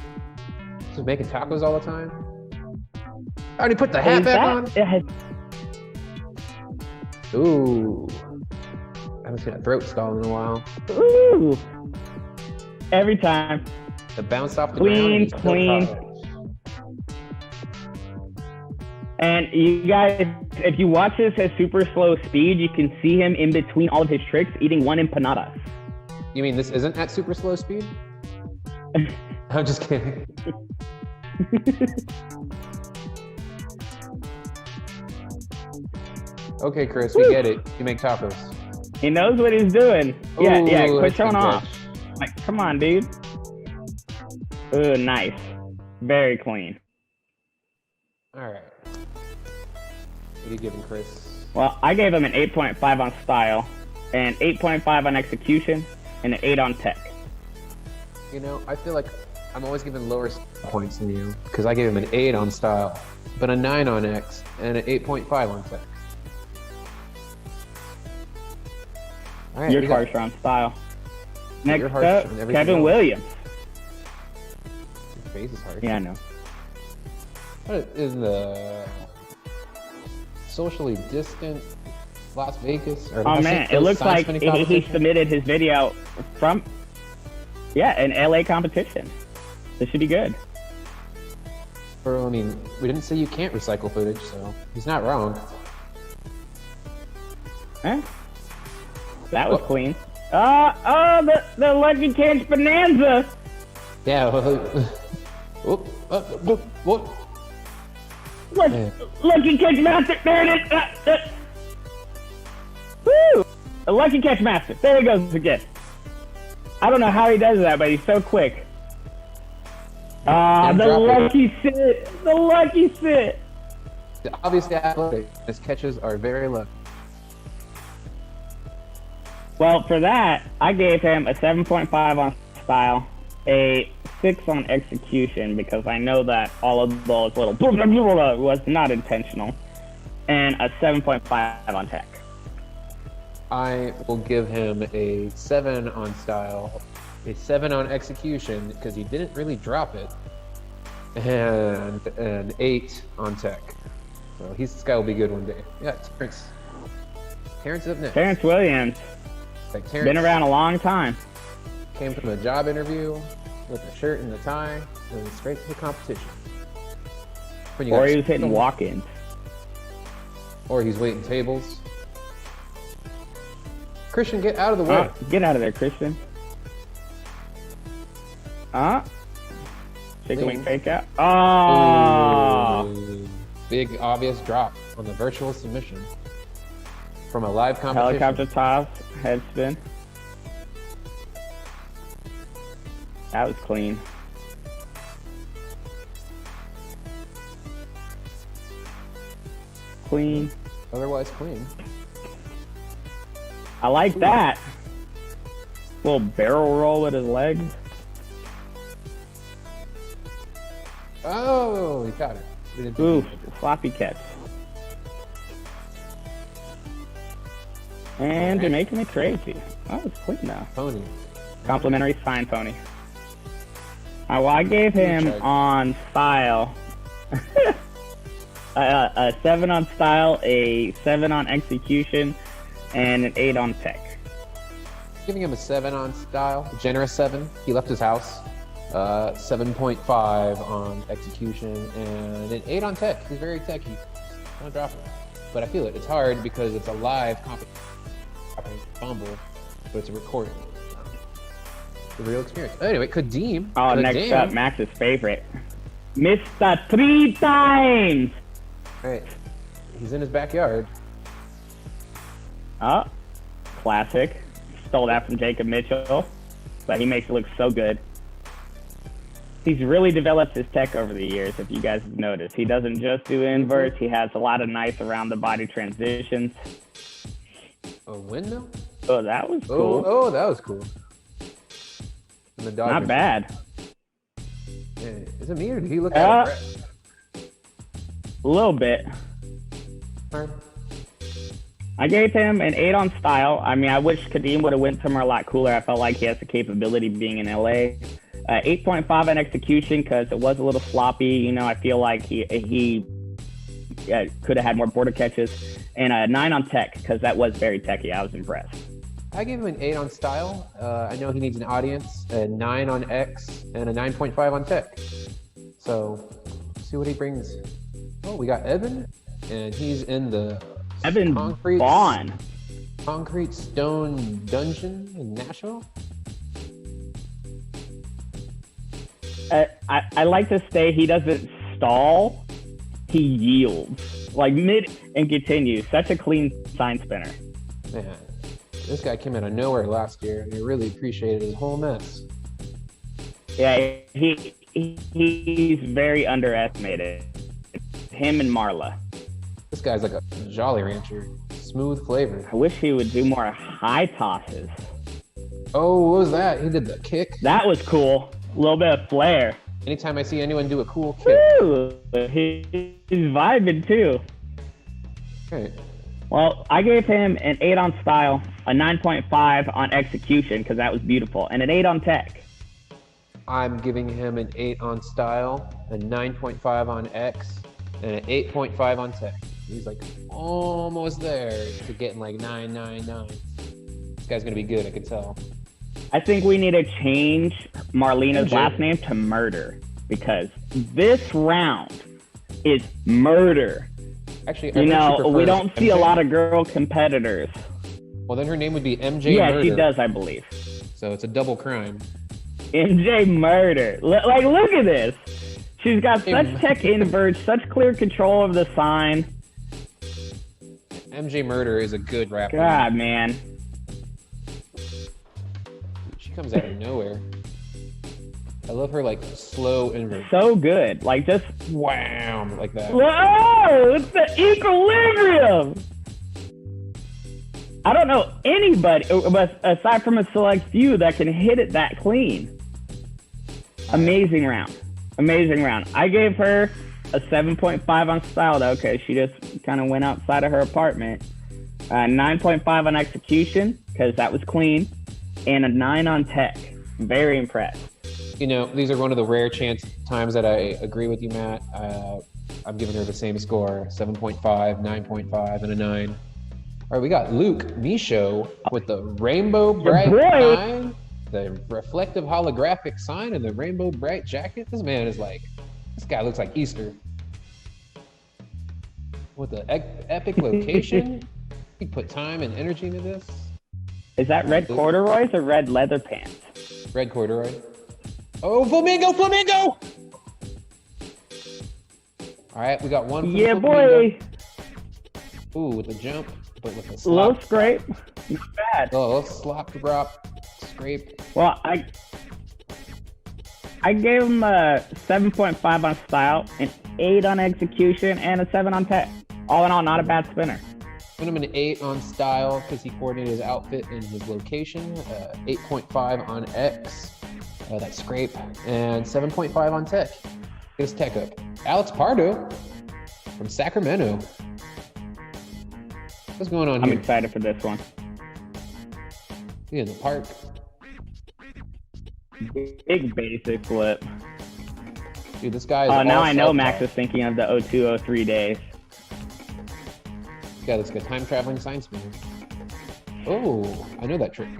He's making tacos all the time. I already put the hat back on. Ooh. I haven't seen a throat stall in a while. Ooh. Every time. The bounce off the ground. Clean. And you guys, if you watch this at super slow speed, you can see him in between all of his tricks eating one empanada. You mean this isn't at super slow speed? I'm just kidding. Okay, Chris, we get it. You make tacos. He knows what he's doing. Yeah, Ooh, quit showing off. Come on, dude. Ooh, nice. Very clean. All right. What are you giving, Chris? Well, I gave him an 8.5 on style, an 8.5 on execution, and an 8 on tech. I feel like I'm always giving lower points than you because I gave him an 8 on style, but a 9 on X and an 8.5 on tech. All right, You're harsher on style. Next harsh up, on everything Kevin else. Williams. Your face is harsh. Yeah, I know. What is the socially distant Las Vegas? Or Oh man, it looks like he submitted his video from an LA competition. This should be good. Or, I mean, we didn't say you can't recycle footage, so he's not wrong. Huh? That was clean. The Lucky Catch Bonanza. Yeah. What? Lucky Catch Master. There it is. Woo! A Lucky Catch Master. There he goes again. I don't know how he does that, but he's so quick. The lucky sit. The lucky sit. Obviously athletic. His catches are very lucky. Well, for that, I gave him a 7.5 on style, a 6 on execution, because I know that all of those little was not intentional, and a 7.5 on tech. I will give him a 7 on style, a 7 on execution, because he didn't really drop it, and an 8 on tech. So this guy will be good one day. Yeah, Terrence up next. Terrence Williams. Like Terrence been around a long time. Came from a job interview with a shirt and a tie, and went straight to the competition. Or he was hitting walk-ins. Or he's waiting tables. Christian, get out of the way. Get out of there, Christian. Chicken wing fake out. Ooh, big obvious drop on the virtual submission from a live competition. Helicopter toss, head spin. That was clean. Clean. Otherwise clean. I like that. Little barrel roll with his legs. Oh, he got it. Ooh, sloppy catch. And you're making me crazy. Oh, it's clean now. Pony. Complimentary sign pony. Well, I gave him on style a 7 on style, a 7 on execution, and an 8 on tech. Giving him a 7 on style, a generous 7. He left his house. 7.5 on execution and an 8 on tech. He's very techy. Don't drop it. But I feel it. It's hard because it's a live competition. Fumble, but it's a recording. The real experience. Anyway, Kadeem. Oh, next up, Max's favorite. Mr. 3 times! Alright. He's in his backyard. Oh, classic. Stole that from Jacob Mitchell, but he makes it look so good. He's really developed his tech over the years, if you guys have noticed. He doesn't just do inverts. He has a lot of nice around-the-body transitions. A window? Oh, that was cool. Oh, that was cool. And the Not bad. Yeah, is it me or did he look at it? A little bit. I gave him an 8 on style. I mean, I wish Kadeem would have went somewhere a lot cooler. I felt like he has the capability of being in LA. 8.5 on execution because it was a little sloppy. You know, I feel like he could have had more border catches. And a 9 on tech because that was very techy. I was impressed. I gave him an 8 on style. I know he needs an audience. A 9 on X and a 9.5 on tech. So, see what he brings. Oh, we got Evan, and he's in the Concrete Stone Dungeon in Nashville. I like to say he doesn't stall, he yields. Like mid and continues. Such a clean sign spinner. Man, this guy came out of nowhere last year, and I really appreciated his whole mess. Yeah, he's very underestimated. Him and Marla. This guy's like a Jolly Rancher. Smooth flavor. I wish he would do more high tosses. Oh, what was that? He did the kick. That was cool. A little bit of flair. Anytime I see anyone do a cool kick. Woo! He's vibing too. Right. Well, I gave him an 8 on style, a 9.5 on execution because that was beautiful, and an 8 on tech. I'm giving him an 8 on style, a 9.5 on X, and an 8.5 on tech. He's like almost there to getting like 9.99. This guy's gonna be good, I can tell. I think we need to change Marlena's last name to Murder because this round is murder. Actually, you know, we don't see a lot of girl competitors. Well, then her name would be MJ Yeah, Murder. she does, I believe. So it's a double crime. MJ Murder. Like, look at this. She's got such tech inverts, such clear control of the sign. MJ Murder is a good rapper. God, man. She comes out of nowhere. I love her like slow invert. So good. Like just wham like that. Whoa! It's the equilibrium. I don't know anybody aside from a select few that can hit it that clean. Amazing round. Amazing round. I gave her a 7.5 on style though, because she just kind of went outside of her apartment. 9.5 on execution, because that was clean. And a 9 on tech. Very impressed. You know, these are one of the rare times that I agree with you, Matt. I'm giving her the same score, 7.5, 9.5, and a 9. All right, we got Luke Misho with the Rainbow Bright sign, the reflective holographic sign, and the Rainbow Bright jacket. This man is like, this guy looks like Easter. With the epic location, he put time and energy into this. Is that red corduroys or red leather pants? Red corduroy. Oh, flamingo! All right, we got one. Yeah, boy. Ooh, with the jump, but with a low scrape. Not bad. Oh, slop drop, scrape. Well, I gave him a 7.5 on style, an 8 on execution, and a 7 on tech. All in all, not a bad spinner. Put him an 8 on style because he coordinated his outfit and his location. 8.5 on X. That scrape, and 7.5 on tech. His tech up. Alex Pardo from Sacramento. What's going on here? I'm excited for this one. He in the park. Big basic flip. Dude, this guy is now I know Max is thinking of the 0203 days. Yeah, let's go. Time traveling science spinner. Oh, I know that trick.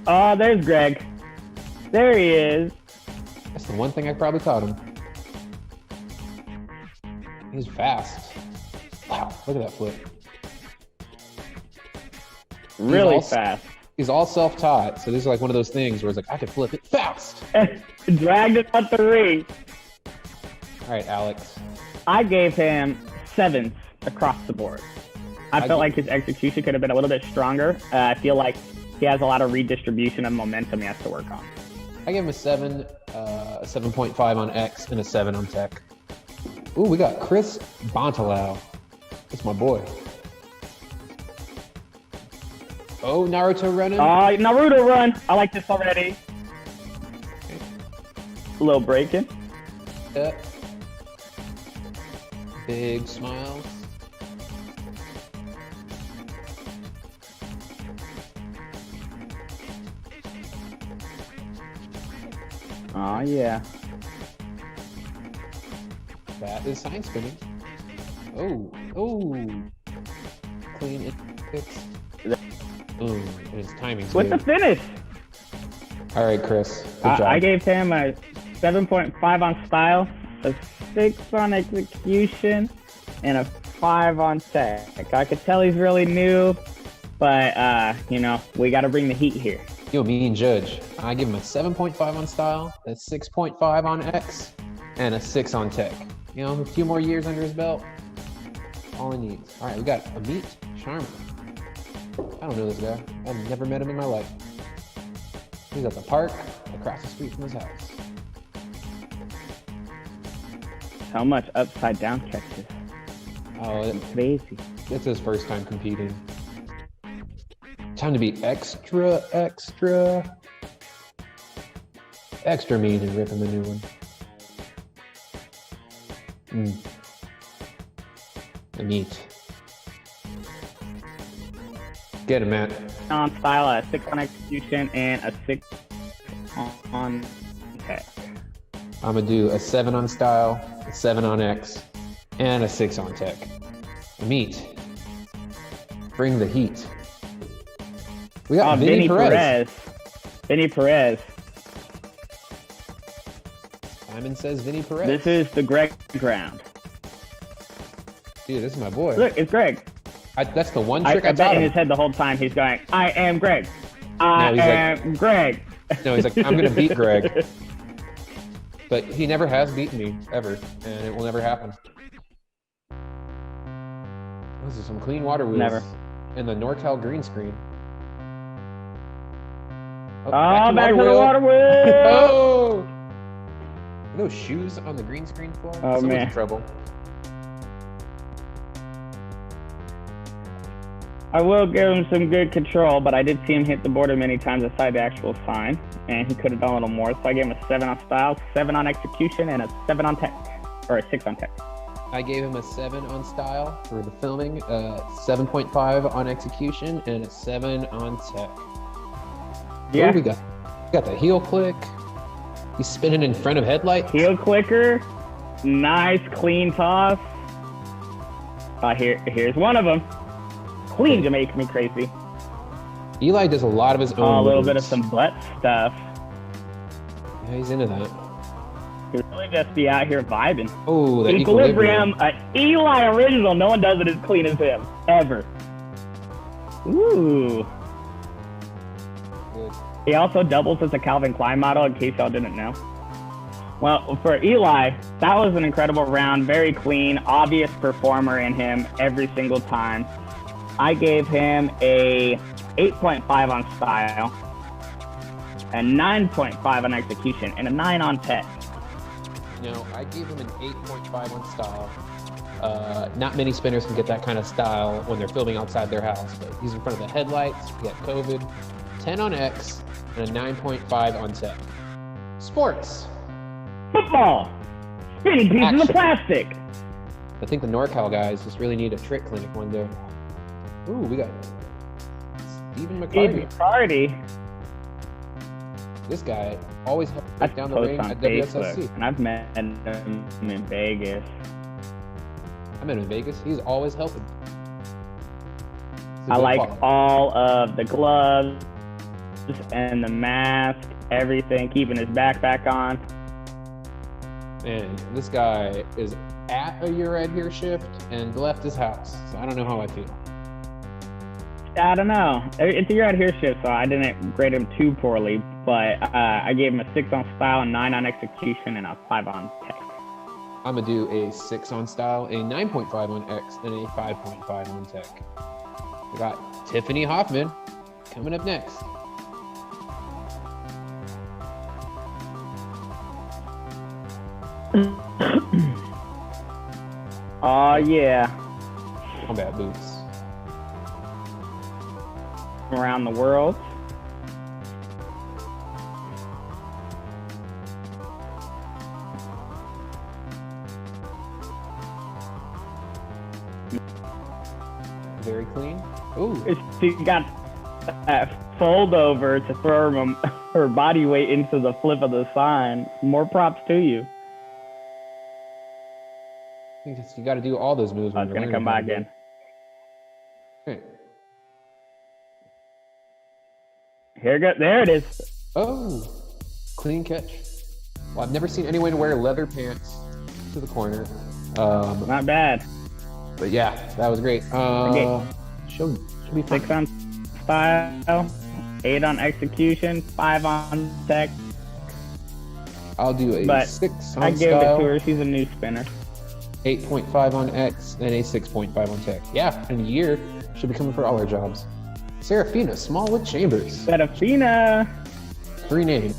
Oh, there's Greg. There he is. That's the one thing I probably taught him. He's fast. Wow, look at that flip. Really fast. He's all self-taught, so this is like one of those things where it's like, I can flip it fast. Dragged it out the ring. All right, Alex. I gave him 7s across the board. I felt like his execution could have been a little bit stronger. I feel like he has a lot of redistribution and momentum he has to work on. I gave him a 7, a 7.5 on X, and a 7 on tech. Ooh, we got Chris Bontalau. That's my boy. Oh, Naruto running. Naruto run. I like this already. Okay. A little breaking. Yeah. Big smiles. Oh, yeah. That is sign spinning. Oh. Clean it. Fix. Ooh, and his timing's with good. The finish. All right, Chris. Good job. I gave him a 7.5 on style, a 6 on execution, and a 5 on tech. I could tell he's really new, but, we got to bring the heat here. Yo, mean judge. I give him a 7.5 on style, a 6.5 on X, and a 6 on tech. You know, a few more years under his belt. All he needs. All right, we got Amit Sharma. I don't know this guy. I've never met him in my life. He's at the park across the street from his house. How much upside down catches? Oh, it's crazy. It's his first time competing. Time to be extra. extra mean and rip him a new one. The meat. Get him, Matt. On style, a 6 on execution, and a 6 on tech. I'm gonna do a 7 on style, a 7 on X, and a 6 on tech. Meat. Bring the heat. We got Vinny Perez. Vinny Perez. Hyman says Vinny Perez. This is the Greg round. Dude, this is my boy. Look, it's Greg. That's the one trick I I taught bet in him. his head the whole time he's going, I am Greg. I am Greg. No, he's like, I'm going to beat Greg. But he never has beaten me, ever. And it will never happen. Those are some clean water wheels. Never. And the NorCal green screen. Back to the water wheel. Oh! Are those shoes on the green screen floor? Oh, Someone's man. in trouble. I will give him some good control, but I did see him hit the border many times outside the actual sign, and he could have done a little more. So I gave him a 7 on style, 7 on execution, and a 7 on tech, or a 6 on tech. I gave him a 7 on style for the filming, 7.5 on execution, and a 7 on tech. Yeah. Oh, we got the heel click. He's spinning in front of headlights. Heel clicker, nice clean toss. Here's one of them. Clean to make me crazy. Eli does a lot of his own A little moves. bit of some butt stuff. Yeah, he's into that. He really just be out here vibing. Oh, that Equilibrium, Eli original. No one does it as clean as him, ever. Ooh. Good. He also doubles as a Calvin Klein model, in case y'all didn't know. Well, for Eli, that was an incredible round. Very clean, obvious performer in him every single time. I gave him a 8.5 on style, a 9.5 on execution, and a 9 on tech. You know, I gave him an 8.5 on style. Not many spinners can get that kind of style when they're filming outside their house, but he's in front of the headlights, he got COVID, 10 on X, and a 9.5 on tech. Sports. Football. Spinning pieces of plastic. I think the NorCal guys just really need a trick clinic one day. Ooh, we got Esteban McMurrer. This guy always helped down the post ring on at Facebook, WSSC. and I've met him in Vegas. I met him in Vegas. He's always helping. I like all of the gloves and the mask, everything, keeping his backpack on. Man, this guy is at a You're Right Here shift and left his house. So I don't know how I feel. I don't know. It's a You're Out Here shift, so I didn't grade him too poorly, but I gave him a 6 on style, 9 on execution, and a 5 on tech. I'm going to do a 6 on style, a 9.5 on X, and a 5.5 on tech. We got Tiffany Hoffman coming up next. Oh, yeah. Combat boots. Around the world. Very clean. Ooh. She got that fold over to throw her body weight into the flip of the sign. More props to you. I think you got to do all those moves. I was going to come back in. Okay. There it is. Oh, clean catch. Well, I've never seen anyone wear leather pants to the corner. Not bad. But yeah, that was great. Should be fun. 6 on style, 8 on execution, 5 on tech. I'll do a But 6 on I gave style, it to her. She's a new spinner. 8.5 on X, and a 6.5 on tech. Yeah, in a year, should be coming for all our jobs. Seraphina Smallwood Chambers. Seraphina. 3 names.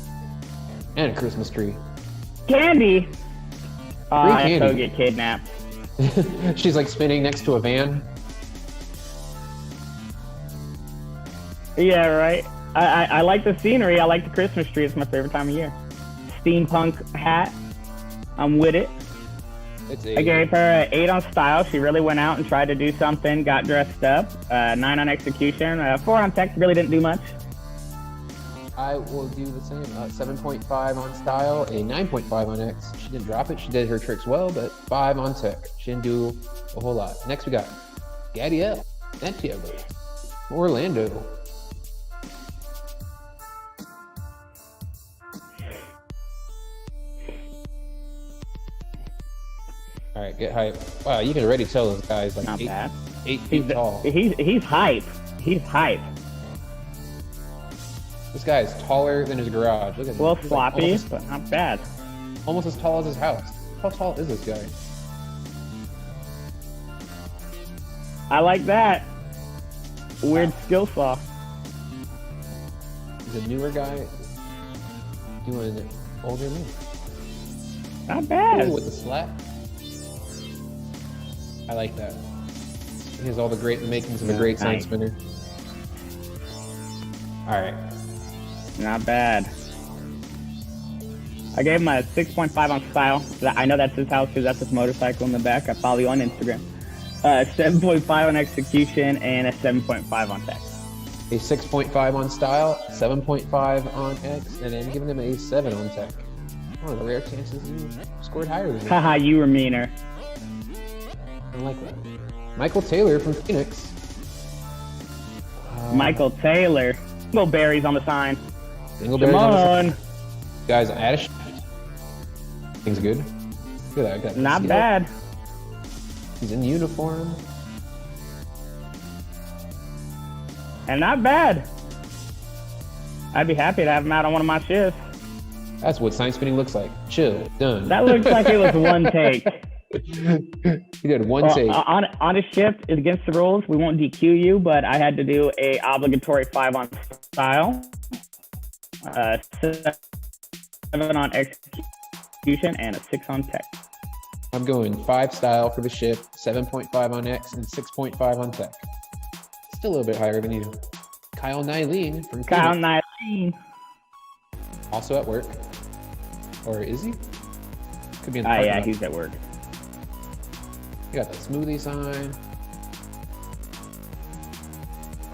And a Christmas tree. Candy. I Candy. so get kidnapped. She's like spinning next to a van. Yeah, right. I like the scenery. I like the Christmas tree. It's my favorite time of year. steampunk hat. I'm with it. I gave her an 8 on style. She really went out and tried to do something, got dressed up. 9 on execution. 4 on tech, really didn't do much. I will do the same. 7.5 on style, a 9.5 on X. She didn't drop it. She did her tricks well, but 5 on tech. She didn't do a whole lot. Next we got Gadiel, Santiago, Orlando. All right, get hype. Wow, you can already tell this guy's like Not bad. 8 feet tall. He's hype. He's hype. This guy is taller than his garage. Look at him. Well, He's floppy, like but not bad. almost as tall as his house. How tall is this guy? I like that. Weird skill saw. He's a newer guy doing older me. Not bad. Ooh, with the slap. I like that. He has all the makings of a great sign spinner. All right. Not bad. I gave him a 6.5 on style. I know that's his house because that's his motorcycle in the back. I follow you on Instagram. 7.5 on execution and a 7.5 on tech. A 6.5 on style, 7.5 on X, and then giving him a 7 on tech. One of the rare chances you scored higher than me. Haha, you were meaner. I like that. Michael Taylor from Phoenix. Michael Taylor. Dingleberries on the sign. Dingleberries Come on the on. sign. Guys, Ash. Things good. Look at that. Not bad. He's in uniform. And not bad. I'd be happy to have him out on one of my shifts. That's what sign spinning looks like. Chill. Done. That looks like it was one take. He did one take. On a shift is against the rules. We won't DQ you, but I had to do a obligatory 5 on style, 7 on execution, and a 6 on tech. I'm going 5 style for the shift, 7.5 on X, and 6.5 on tech. Still a little bit higher than you. Kyle Nylene from Kyle Phoenix. Nylene. Also at work. Or is he? Could be in the parking Yeah, lot. he's at work. You got the smoothie sign.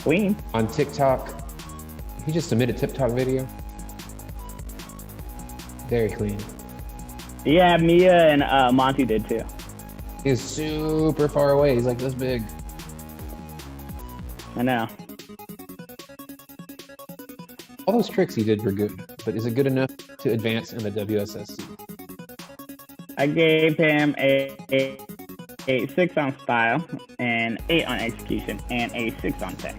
Queen. On TikTok. He just submitted a TikTok video. Very clean. Yeah, Mia and Monty did too. He's super far away. He's like this big. I know. All those tricks he did were good, but is it good enough to advance in the WSSC? I gave him a 6 on style, and 8 on execution, and a 6 on tech.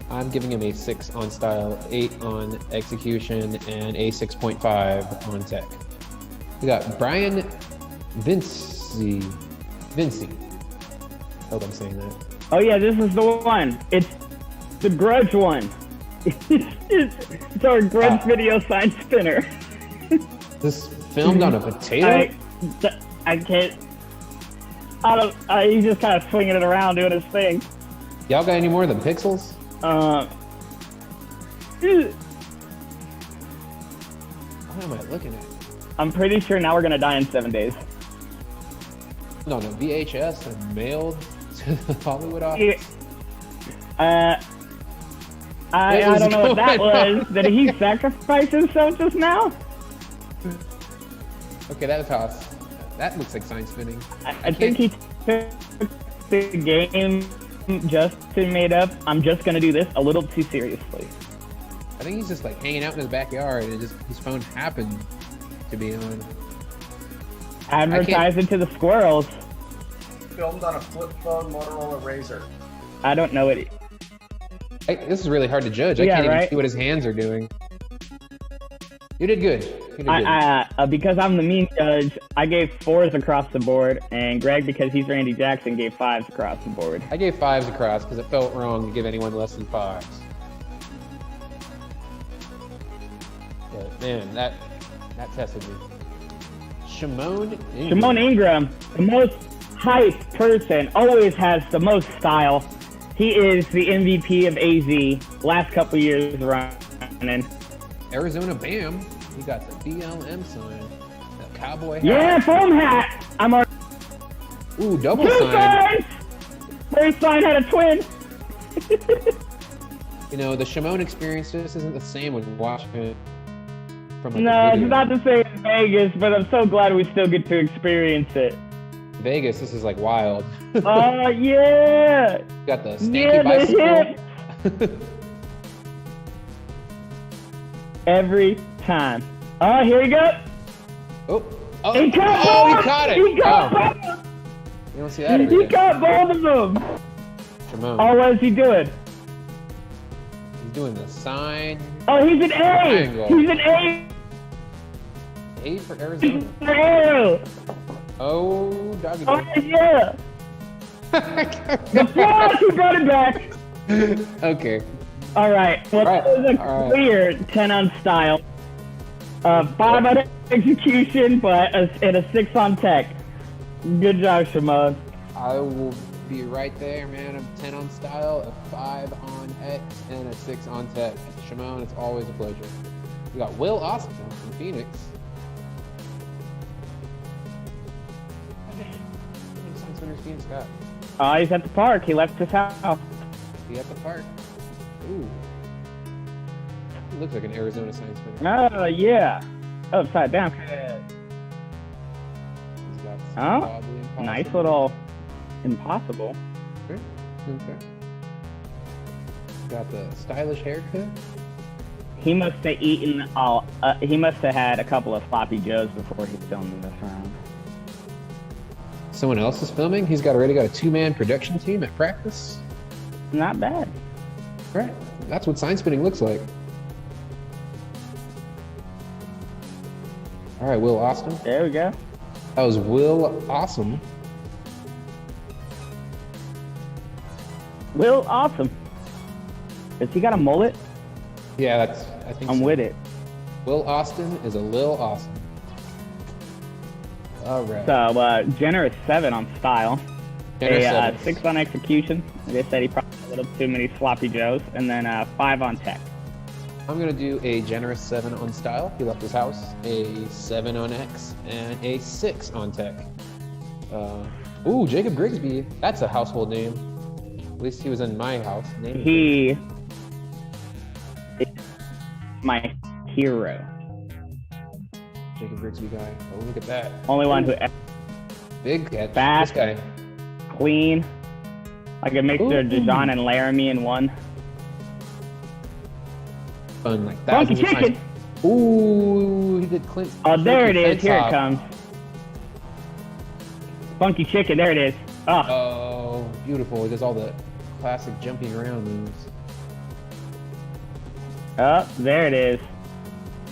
I'm giving him a 6 on style, 8 on execution, and a 6.5 on tech. We got Brian Vinci. Hope I'm saying that. Oh yeah, this is the one. It's the grudge one. It's our grudge video sign spinner. This filmed on a potato? I can't. He's just kind of swinging it around, doing his thing. Y'all got any more than pixels? What am I looking at? I'm pretty sure now we're gonna die in 7 days. No, VHS and mailed to the Hollywood office. I don't know what that was. Did he sacrifice himself just now? Okay, that was toss. That looks like sign spinning. I think he took the game Justin made up. I'm just gonna do this a little too seriously. I think he's just like hanging out in his backyard and his phone happened to be on. Advertising to the squirrels. Filmed on a flip phone Motorola Razr. I don't know it. This is really hard to judge. I can't even see what his hands are doing. You did good. Because I'm the mean judge, I gave 4s across the board, and Greg, because he's Randy Jackson, gave 5s across the board. I gave 5s across because it felt wrong to give anyone less than 5s. But man, that tested me. Shimon Ingram, the most hype person, always has the most style. He is the MVP of AZ last couple years running. Arizona Bam. You got the BLM sign, the cowboy hat. Yeah, foam hat. I'm on Ooh, double 2 sign. signs. First sign had a twin. You know, the Shimon experience just isn't the same when watching it from like No, a it's video. not the same as Vegas, but I'm so glad we still get to experience it. Vegas, this is like wild. Oh, yeah. Got the stanky Yeah, the bicycle. hip. Every time. Oh, here you go. Oh, He caught he both. caught it. He caught Oh, both. you don't see that every He day. caught both of them. Shimon. Oh, what is he doing? He's doing the sign. Oh, he's an A. Triangle. He's an A. A for Arizona. Oh, Oh, doggy oh dog. yeah. The flash, he brought it back. Okay. All right. Well, All right, that was a all right. clear 10 on style. 5 on execution, but and a 6 on tech. Good job, Shimon. I will be right there, man. I'm 10 on style, a 5 on X, and a 6 on tech. Shimon, it's always a pleasure. We got Will Austin from Phoenix. How many science winners Phoenix got? Oh, he's at the park. He left his house. He at the park. Ooh. He looks like an Arizona science winner. Oh, yeah. Upside down. He's got some Oh, wobbly impossible. nice little impossible. Okay. Okay. Got the stylish haircut. He must have eaten all. He must have had a couple of sloppy joes before he filmed this round. Someone else is filming. He's already got a 2-man production team at practice. Not bad. Right. That's what sign spinning looks like. All right, Will Austin. There we go. That was Will Awesome. Will, awesome. Has he got a mullet? Yeah, I think I'm so. with it. Will Austin is a Lil Awesome. All right. So, generous 7 on style. Generous a 7. 6 on execution. They said he probably had a little too many sloppy joes. And then 5 on tech. I'm going to do a generous 7 on style. He left his house. A 7 on X and a 6 on tech. Ooh, Jacob Grigsby. That's a household name. At least he was in my house. He is my hero. Jacob Grigsby guy. Oh, look at that. Only one who Big catch. Fast. This guy. clean. Like a mixture of Dijon and Laramie in one. Fun, like Funky thousands of chicken. times. Ooh, he did Clint. Oh, there it is. Here it Hop. comes. Funky chicken. There it is. Oh, Oh, beautiful. He does all the classic jumping around moves. oh, there it is.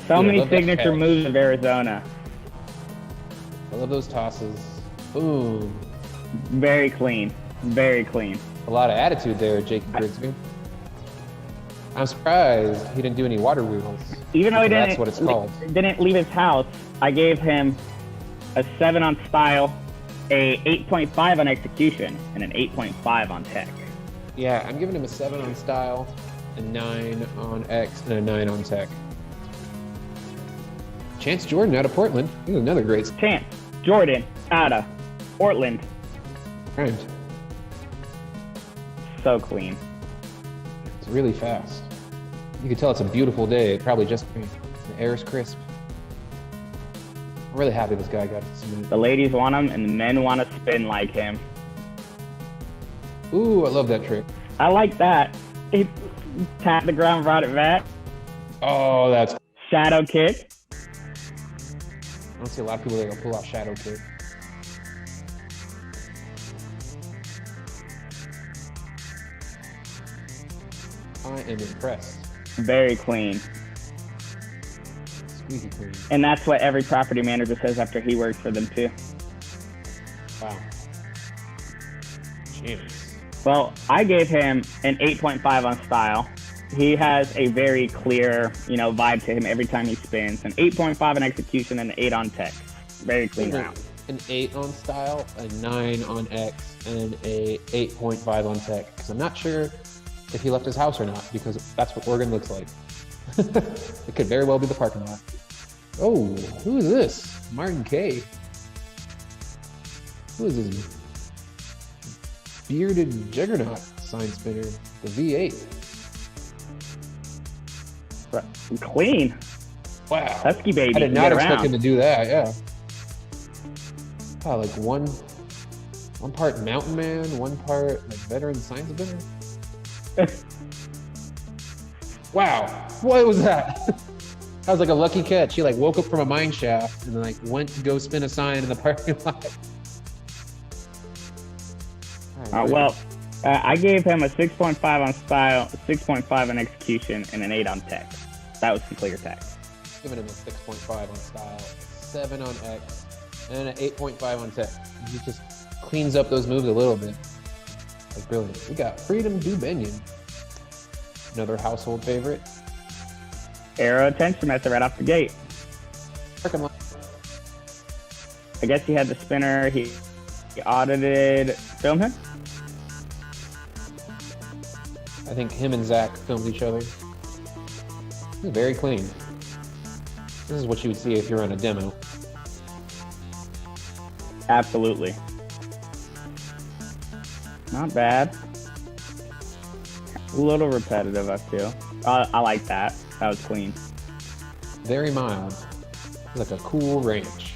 So Dude, I many love that signature catch. moves of Arizona. I love those tosses. Boom. Very clean. Very clean. A lot of attitude there, Jacob Grigsby. I'm surprised he didn't do any water wheels. Even though he That's didn't, what it's called. didn't leave his house, I gave him a 7 on style, a 8.5 on execution, and an 8.5 on tech. Yeah, I'm giving him a 7 on style, a 9 on X, and a 9 on tech. Chance Jordan out of Portland. He's another great Chance, Jordan, out of Portland. round. So clean. It's really fast. You can tell it's a beautiful day. It probably just rained. The air is crisp. I'm really happy this guy got submitted. The ladies want him, and the men want to spin like him. Ooh, I love that trick. I like that. He tapped the ground, brought it back. Oh, that's... Shadow kick. I don't see a lot of people that can pull out shadow kick. I am impressed. Very clean. Squeaky clean. And that's what every property manager says after he works for them too. Wow. Chance. Well, I gave him an 8.5 on style. He has a very clear, vibe to him every time he spins. An 8.5 on execution and an 8 on tech. Very clean round. An 8 on style, a 9 on X, and a 8.5 on tech. Because I'm not sure if he left his house or not, because that's what Oregon looks like. It could very well be the parking lot. Oh, who is this? Martin K. Who is this? Bearded Juggernaut sign spinner, the V8. Clean. Wow. Husky baby. I did not expect him to do that, yeah. Oh, like one part mountain man, one part like veteran sign spinner. Wow, what was that? That was like a lucky catch. He like woke up from a mine shaft and then like went to go spin a sign in the parking lot. Well, I gave him a 6.5 on style, 6.5 on execution, and an 8 on tech. That was some clear tech. Giving him a 6.5 on style, 7 on X, and an 8.5 on tech. He just cleans up those moves a little bit. That's brilliant. We got Freedom Dubenion, another household favorite. Arrow attention method right off the gate. I guess he had the spinner. He audited film him. I think him and Zach filmed each other. This is very clean. This is what you would see if you're on a demo. Absolutely. Not bad. A little repetitive, I feel. I like that. That was clean. Very mild. Like a cool ranch.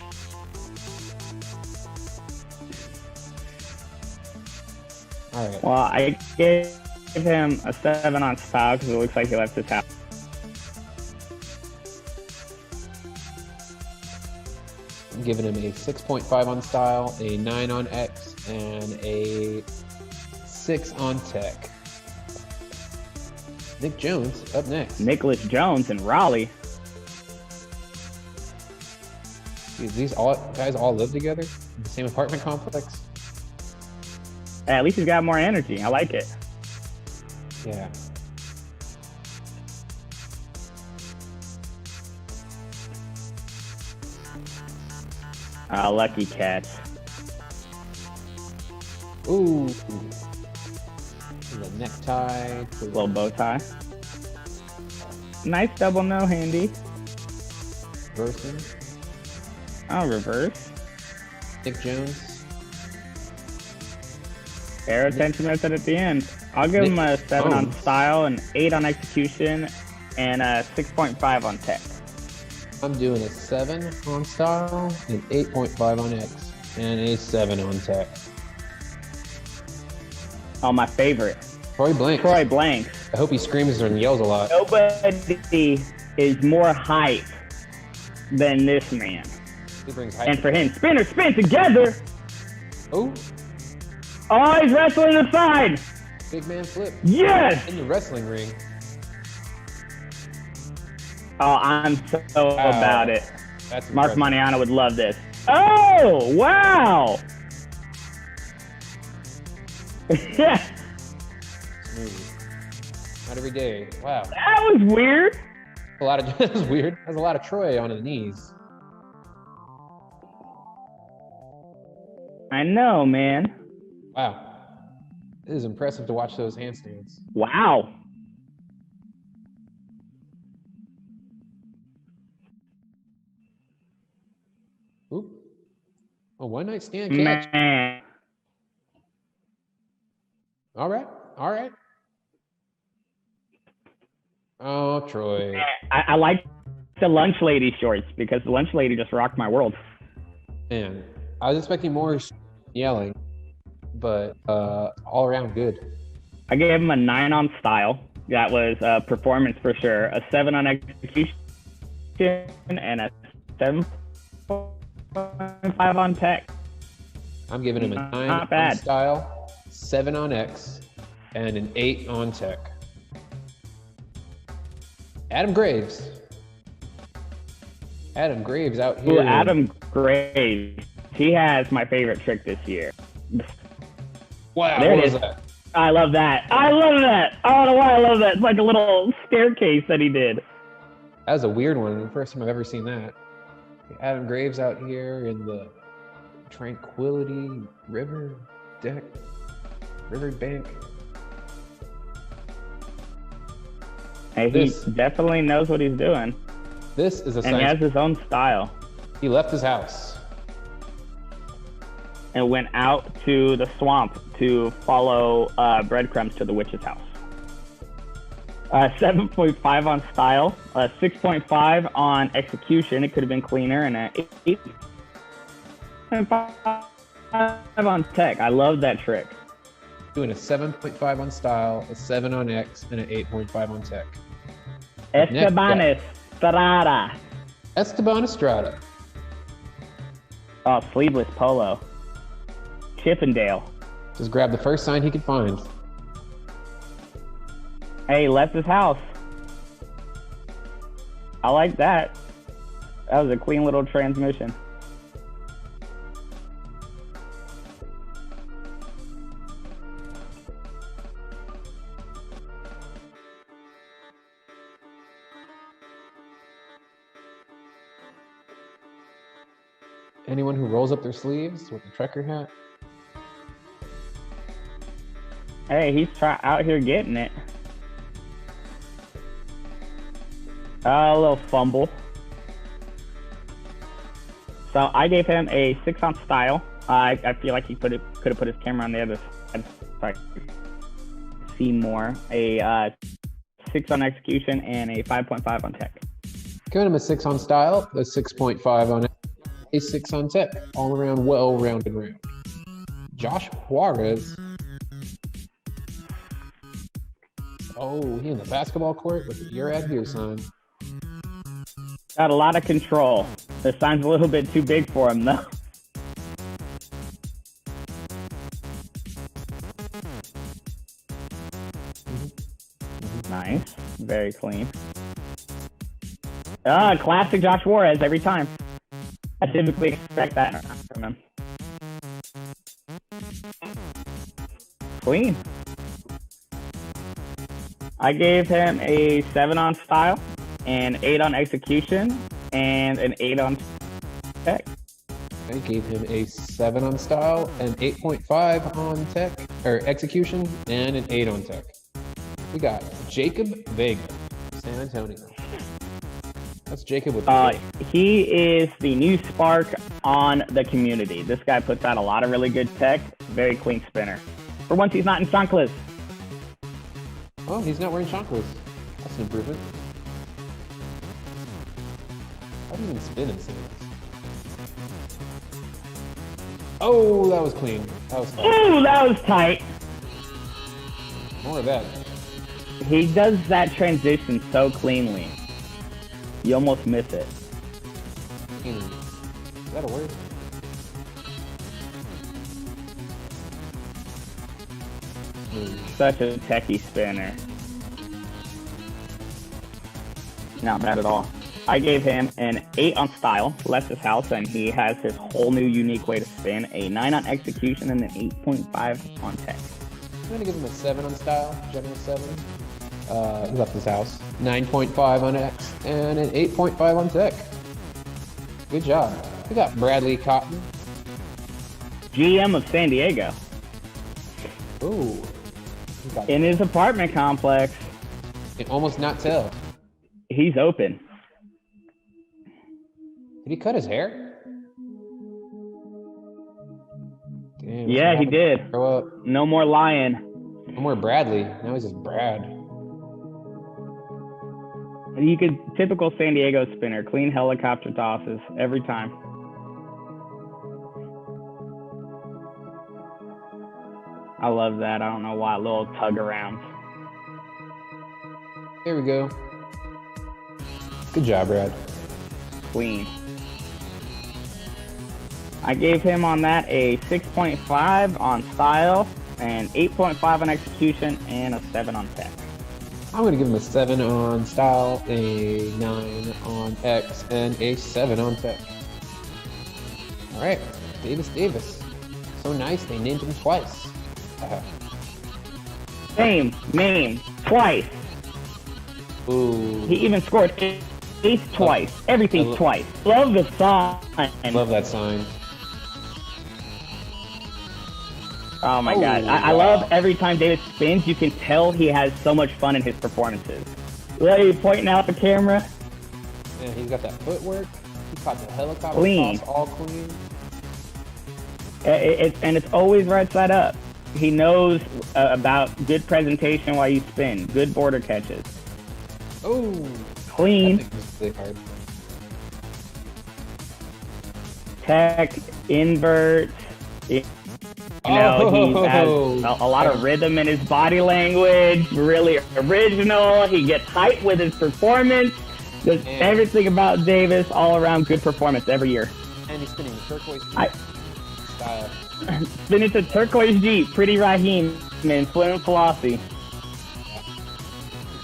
All right. Well, I gave him a 7 on style because it looks like he left his house. I'm giving him a 6.5 on style, a 9 on X, and a 6 on tech. Nick Jones up next. Nicholas Jones in Raleigh. Dude, these guys all live together in the same apartment complex? At least he's got more energy. I like it. Yeah. Lucky catch. Ooh. A necktie. Little bow tie. Nice double no handy. Reversing. Oh, reverse. Nick Jones. Air attention method at the end. I'll give him a 7 on style, an 8 on execution, and a 6.5 on tech. I'm doing a 7 on style, an 8.5 on X, and a 7 on tech. Oh, my favorite. Troy Blank. Troy Blank. I hope he screams and yells a lot. Nobody is more hype than this man. He brings hype. And for him, spin together. Oh. Oh, he's wrestling aside. Big man flip. Yes. In the wrestling ring. Oh, I'm so about it. That's Mark impressive. Maniano would love this. Oh, wow. Yeah. Smooth. Not every day. Wow. That was weird. That was weird. There's a lot of Troy on his knees. I know, man. Wow. It is impressive to watch those handstands. Wow. Oop. A one night stand catch. Man. All right. All right. Oh, Troy. I like the lunch lady shorts because the lunch lady just rocked my world. Man, I was expecting more yelling, but all around good. I gave him a 9 on style. That was performance for sure. A 7 on execution and a 7.5 on tech. I'm giving him a 9 Not on bad. style, 7 on X, and an 8 on tech. Adam Graves. Adam Graves out here. Ooh, Adam Graves. He has my favorite trick this year. Wow, There what it was is. that? I love that. I love that. I don't know why I love that. It's like a little staircase that he did. That was a weird one. The first time I've ever seen that. Adam Graves out here in the Tranquility River bank. Hey, he definitely knows what he's doing. This is a And he has his own style. He left his house. And went out to the swamp to follow breadcrumbs to the witch's house. 7.5 on style, 6.5 on execution. It could have been cleaner, and an 8.5 on tech. I love that trick. Doing a 7.5 on style, a 7 on X, and an 8.5 on tech. Esteban Estrada. Esteban Estrada. Oh, sleeveless polo. Chippendale. Just grab the first sign he could find. Hey, he left his house. I like that. That was a clean little transmission. Anyone who rolls up their sleeves with a trucker hat. Hey, he's out here getting it. A little fumble. So I gave him a 6 on style. I feel like he could have put his camera on the other side. Sorry. See more. A 6 on execution and a 5.5 on tech. Giving him a 6 on style, a 6.5 on a 6 on tech. All around well-rounded round. Josh Juarez. Oh, he in the basketball court with the "You're at here" sign. Got a lot of control. The sign's a little bit too big for him, though. Nice. Very clean. Classic Josh Juarez every time. I typically expect that from him. Clean. I gave him a 7 on style, an 8 on execution, and an 8 on tech. I gave him a 7 on style, an 8.5 on tech, or execution, and an 8 on tech. We got Jacob Vega, San Antonio. That's Jacob with he is the new spark on the community. This guy puts out a lot of really good tech. Very clean spinner. For once, he's not in chanclas. Oh, he's not wearing chanclas. That's an improvement. How do you even spin in sandals? Oh, that was clean. That was fun. Ooh, that was tight. More of that. He does that transition so cleanly. You almost miss it. Is that a word? Such a techie spinner. Not bad at all. I gave him an 8 on style, left his house, and he has his whole new unique way to spin. A 9 on execution and an 8.5 on tech. I'm gonna give him a 7 on style, general 7. He left his house. 9.5 on X and an 8.5 on tech. Good job. We got Bradley Cotton. GM of San Diego. Ooh. In his apartment complex. Can almost not tell. He's open. Did he cut his hair? Damn, yeah, he did. Grow up. No more lying. No more Bradley. Now he's just Brad. You could, typical San Diego spinner, clean helicopter tosses every time. I love that. I don't know why. Little tug around. There we go. Good job, Brad. Clean. I gave him on that a 6.5 on style, an 8.5 on execution, and a 7 on tech. I'm going to give him a 7 on style, a 9 on X, and a 7 on tech. All right, Davis. So nice, they named him twice. Same name, twice. Ooh. He even scored ace twice. Everything twice. Love the sign. Love that sign. Oh my God. I love every time Davis spins, you can tell he has so much fun in his performances. Are you pointing out the camera? And he's got that footwork. He caught the helicopter Clean. toss all clean. And it's always right side up. He knows about good presentation while you spin. Good border catches. Oh, Clean. that was really hard. Tech, inverts. You know, he has a lot of rhythm in his body language. Really original. He gets hyped with his performance. Does everything about Davis, all around good performance every year. And he's spinning the turquoise style. Spinning the turquoise Jeep, Pretty Raheem, and Fluent Philosophy.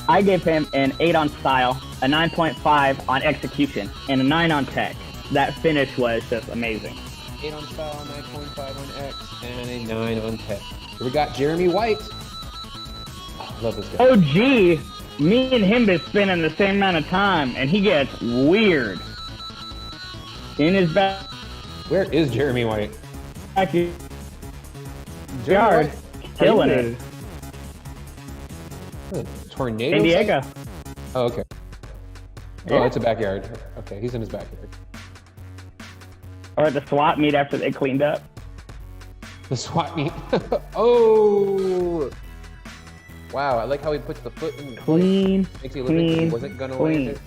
I gave him an 8 on style, a 9.5 on execution, and a 9 on tech. That finish was just amazing. 8 on style, 9.5 on X, and a 9 on tech. So we got Jeremy White. Oh, I love this guy. Oh, gee. Me and him been spinning the same amount of time, and he gets weird. In his back. Where is Jeremy White? Yard. Killing it. Tornado? San Diego. Oh, okay. Yeah. Oh, it's a backyard. Okay, he's in his backyard. Or at the swap meet after they cleaned up. The SWAT meet. Oh! Wow, I like how he puts the foot in the Clean. Makes you look like he wasn't gonna land it.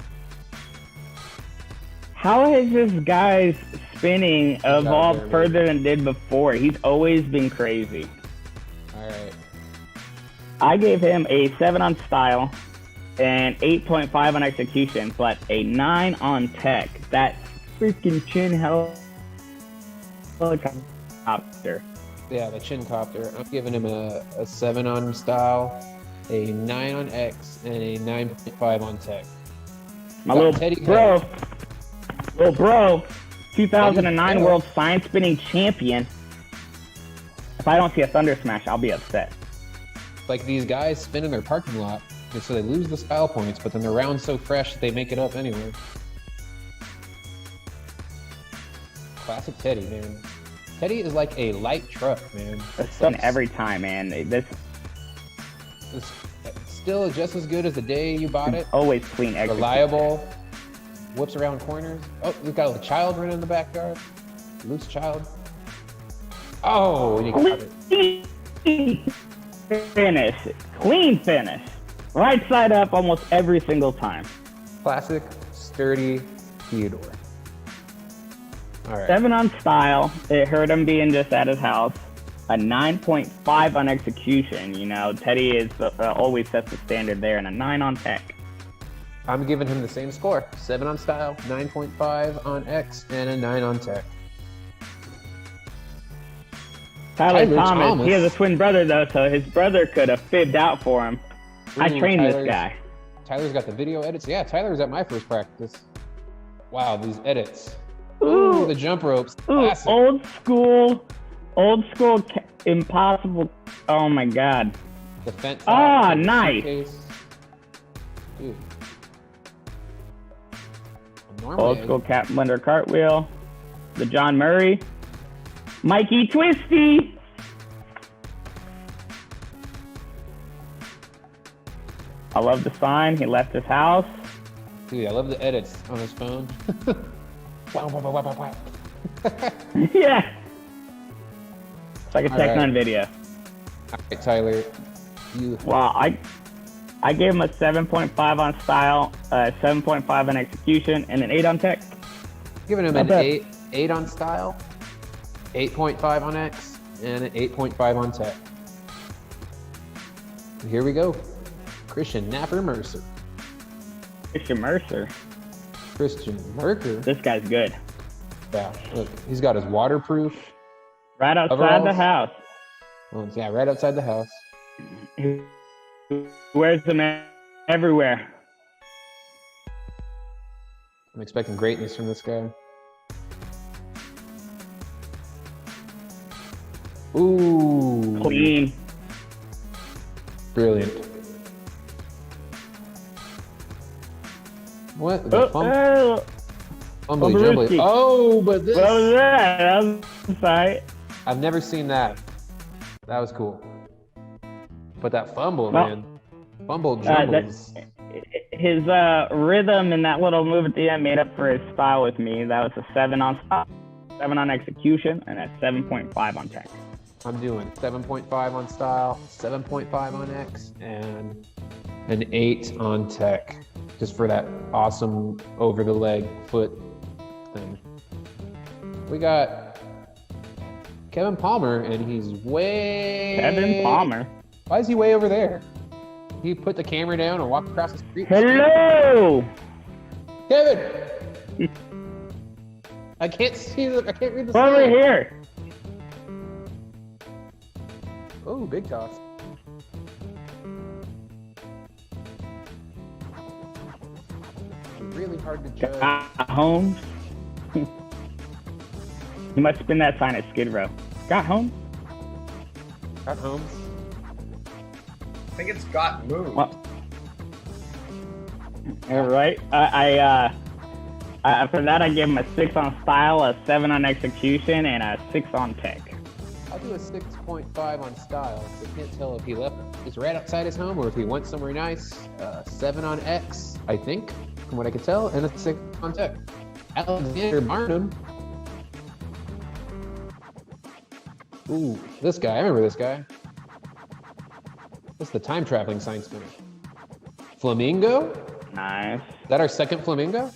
How has this guy's spinning evolved Jeremy. further than it did before? He's always been crazy. Alright. I gave him a 7 on style and 8.5 on execution, but a 9 on tech. That freaking chin helicopter. Yeah, the chin copter. I'm giving him a 7 on style, a 9 on X, and a 9.5 on tech. My Got little Teddy bro, Coke. 2009 Teddy World Science Spinning Champion. If I don't see a Thunder Smash, I'll be upset. Like these guys spin in their parking lot, and so they lose the style points, but then the round's so fresh that they make it up anyway. Classic Teddy, man. Teddy is like a light truck, man. It's done every time, man. This It's still just as good as the day you bought it. always clean execution. Reliable. Whoops around corners. Oh, we've got a child running in the backyard. Loose child. Oh, and you got it. Clean finish. Clean finish. Right side up almost every single time. Classic, sturdy Theodore. All right. 7 on style. It hurt him being just at his house. A 9.5 on execution. You know, Teddy is always sets the standard there, and a 9 on tech. I'm giving him the same score. 7 on style, 9.5 on X, and a 9 on tech. Tyler Tyler Thomas. Thomas. He has a twin brother, though, so his brother could have fibbed out for him. I trained this guy. Tyler's got the video edits. Yeah, Tyler's at my first practice. Wow, these edits. Ooh, the jump ropes. ooh, Classic. old school, impossible. Oh my God. The fence. Ah, nice. Suitcase. Dude. Old Normally, school Cat Blender cartwheel. The John Murray. Mikey Twisty. I love the sign. He left his house. Dude, I love the edits on his phone. Wow, wow, wow, wow, wow, wow. Yeah. It's like a All Tech9 right. video. All right, Tyler. You. Well, I gave him a 7.5 on style, 7.5 on execution, and an 8 on tech. Giving him Not an bad. 8 on style, 8.5 on X, and an 8.5 on tech. Here we go. Christian Napper Mercer. Christian Mercer. Christian Mercer. This guy's good. Yeah, look, he's got his waterproof. Right outside Overalls. the house. Well, yeah, right outside the house. He wears them everywhere. I'm expecting greatness from this guy. Ooh. Clean. Brilliant. What? The fumbly jumbly. Fumblerooski. Oh, but this. What was that? That was tight. I've never seen that. That was cool. But that fumble, Well, man. Fumble that- jumbles. his rhythm and that little move at the end made up for his style with me. That was a 7 on style, 7 on execution, and a 7.5 on tech. I'm doing 7.5 on style, 7.5 on X, and an 8 on tech, just for that awesome over the leg foot thing. We got Kevin Palmer, and he's way... Kevin Palmer? Why is he way over there? He put the camera down and walked across the street. Hello! Kevin! I can't read the sign. Over here! Oh, big toss. It's really hard to judge. Holmes? You must spin that sign at Skid Row. Got Holmes? Got Holmes. I think it's got moved. Well, all right. For that, I give him a 6 on style, a 7 on execution, and a 6 on tech. I'll do a 6.5 on style. I can't tell if he left is right outside his home or if he went somewhere nice. 7 on X, I think, from what I could tell, and a 6 on tech. Alexander Barnum. Ooh, this guy. I remember this guy. That's the time traveling sign spinner. Flamingo? Nice. Is that our second flamingo?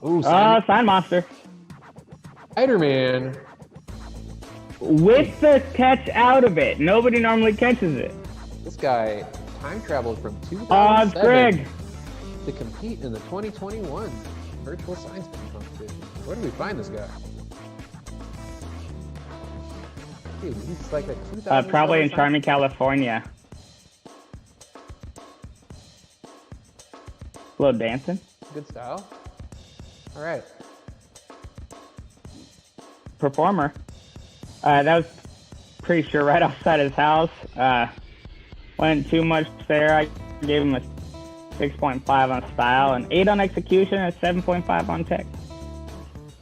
Ooh, Sign monster. Spider-Man. With the catch out of it. Nobody normally catches it. This guy time traveled from It's 2007 Greg. to compete in the 2021 virtual sign spinning competition. Where do we find this guy? Dude, he's like a 2000. Probably in Charming, California. A little dancing. Good style. All right. Performer. That was pretty sure right outside his house. Wasn't too much there. I gave him a 6.5 on style, an 8 on execution, and a 7.5 on tech.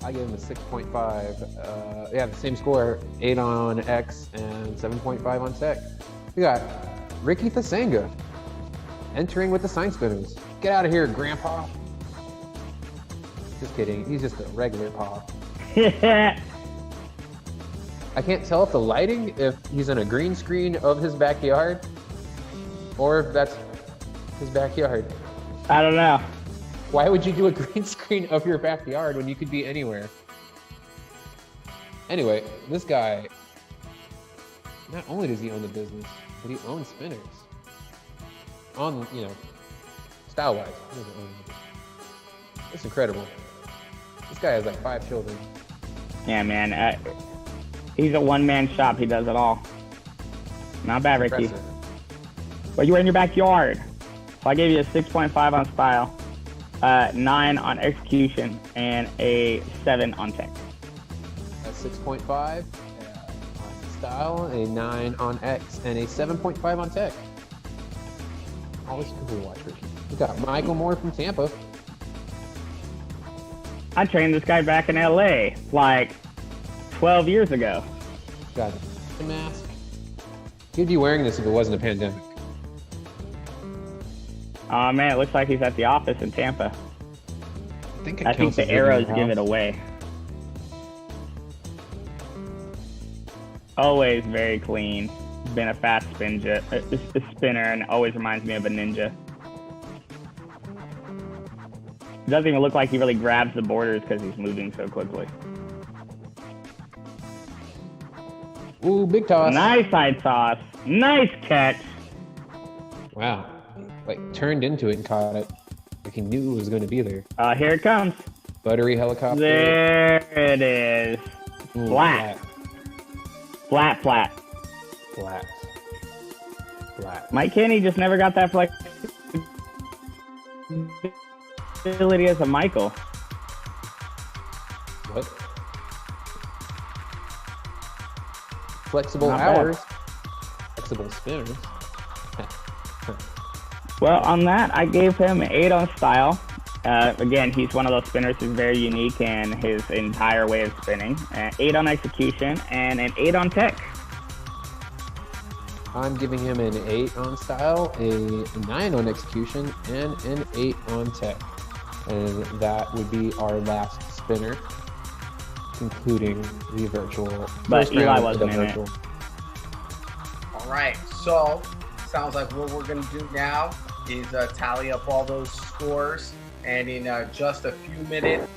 I gave him a 6.5. Yeah, the same score, 8 on X and 7.5 on tech. We got Ricky Thasanga entering with the sign spinners. Get out of here, Grandpa. Just kidding. He's just a regular paw. I can't tell if the lighting, if he's in a green screen of his backyard, or if that's his backyard. I don't know. Why would you do a green screen of your backyard when you could be anywhere? Anyway, this guy, not only does he own the business, but he owns spinners. On, style-wise, he doesn't own it. It's incredible. This guy has like 5 children. Yeah, man. He's a one-man shop. He does it all. Not bad, Ricky. Impressive. But you were in your backyard. So I gave you a 6.5 on style, 9 on execution, and a 7 on tech. A 6.5 on style, a 9 on X, and a 7.5 on tech. Always cool to watch, Ricky. We got Michael Moore from Tampa. I trained this guy back in LA like 12 years ago. Got a mask. He'd be wearing this if it wasn't a pandemic. Oh man, it looks like he's at the office in Tampa. I think the arrows give it away. Always very clean. Been a fast spinner and always reminds me of a ninja. It doesn't even look like he really grabs the borders because he's moving so quickly. Ooh, big toss. Nice side toss. Nice catch. Wow. Like, turned into it and caught it. Like he knew it was going to be there. Here it comes. Buttery helicopter. There it is. Ooh, Flat. Flat. Flat. Mike Kenny just never got that flexibility as a Michael. What? Flexible Not bad. hours. Flexible spinners. Well, on that, I gave him an 8 on style. Again, he's one of those spinners who's very unique in his entire way of spinning. 8 on execution and an 8 on tech. I'm giving him an 8 on style, a 9 on execution, and an 8 on tech. And that would be our last spinner, including the virtual. But Eli wasn't in it. All right, so sounds like what we're going to do now is tally up all those scores, and in just a few minutes,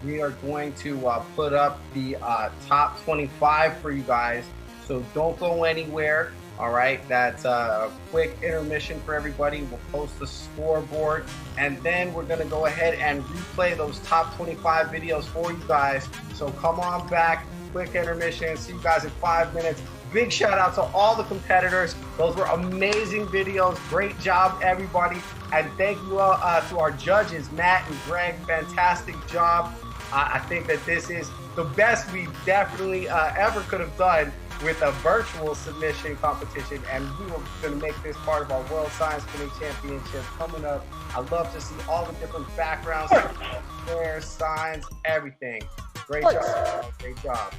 we are going to put up the top 25 for you guys. So don't go anywhere. All right, that's a quick intermission for everybody. We'll post the scoreboard, and then we're gonna go ahead and replay those top 25 videos for you guys. So come on back, quick intermission. See you guys in 5 minutes. Big shout out to all the competitors. Those were amazing videos. Great job, everybody. And thank you to our judges, Matt and Greg. Fantastic job. I think that this is the best we definitely ever could have done with a virtual submission competition, and we were going to make this part of our World Science Spinning Championship coming up. I'd love to see all the different backgrounds, squares, signs, everything. Great job. Great job.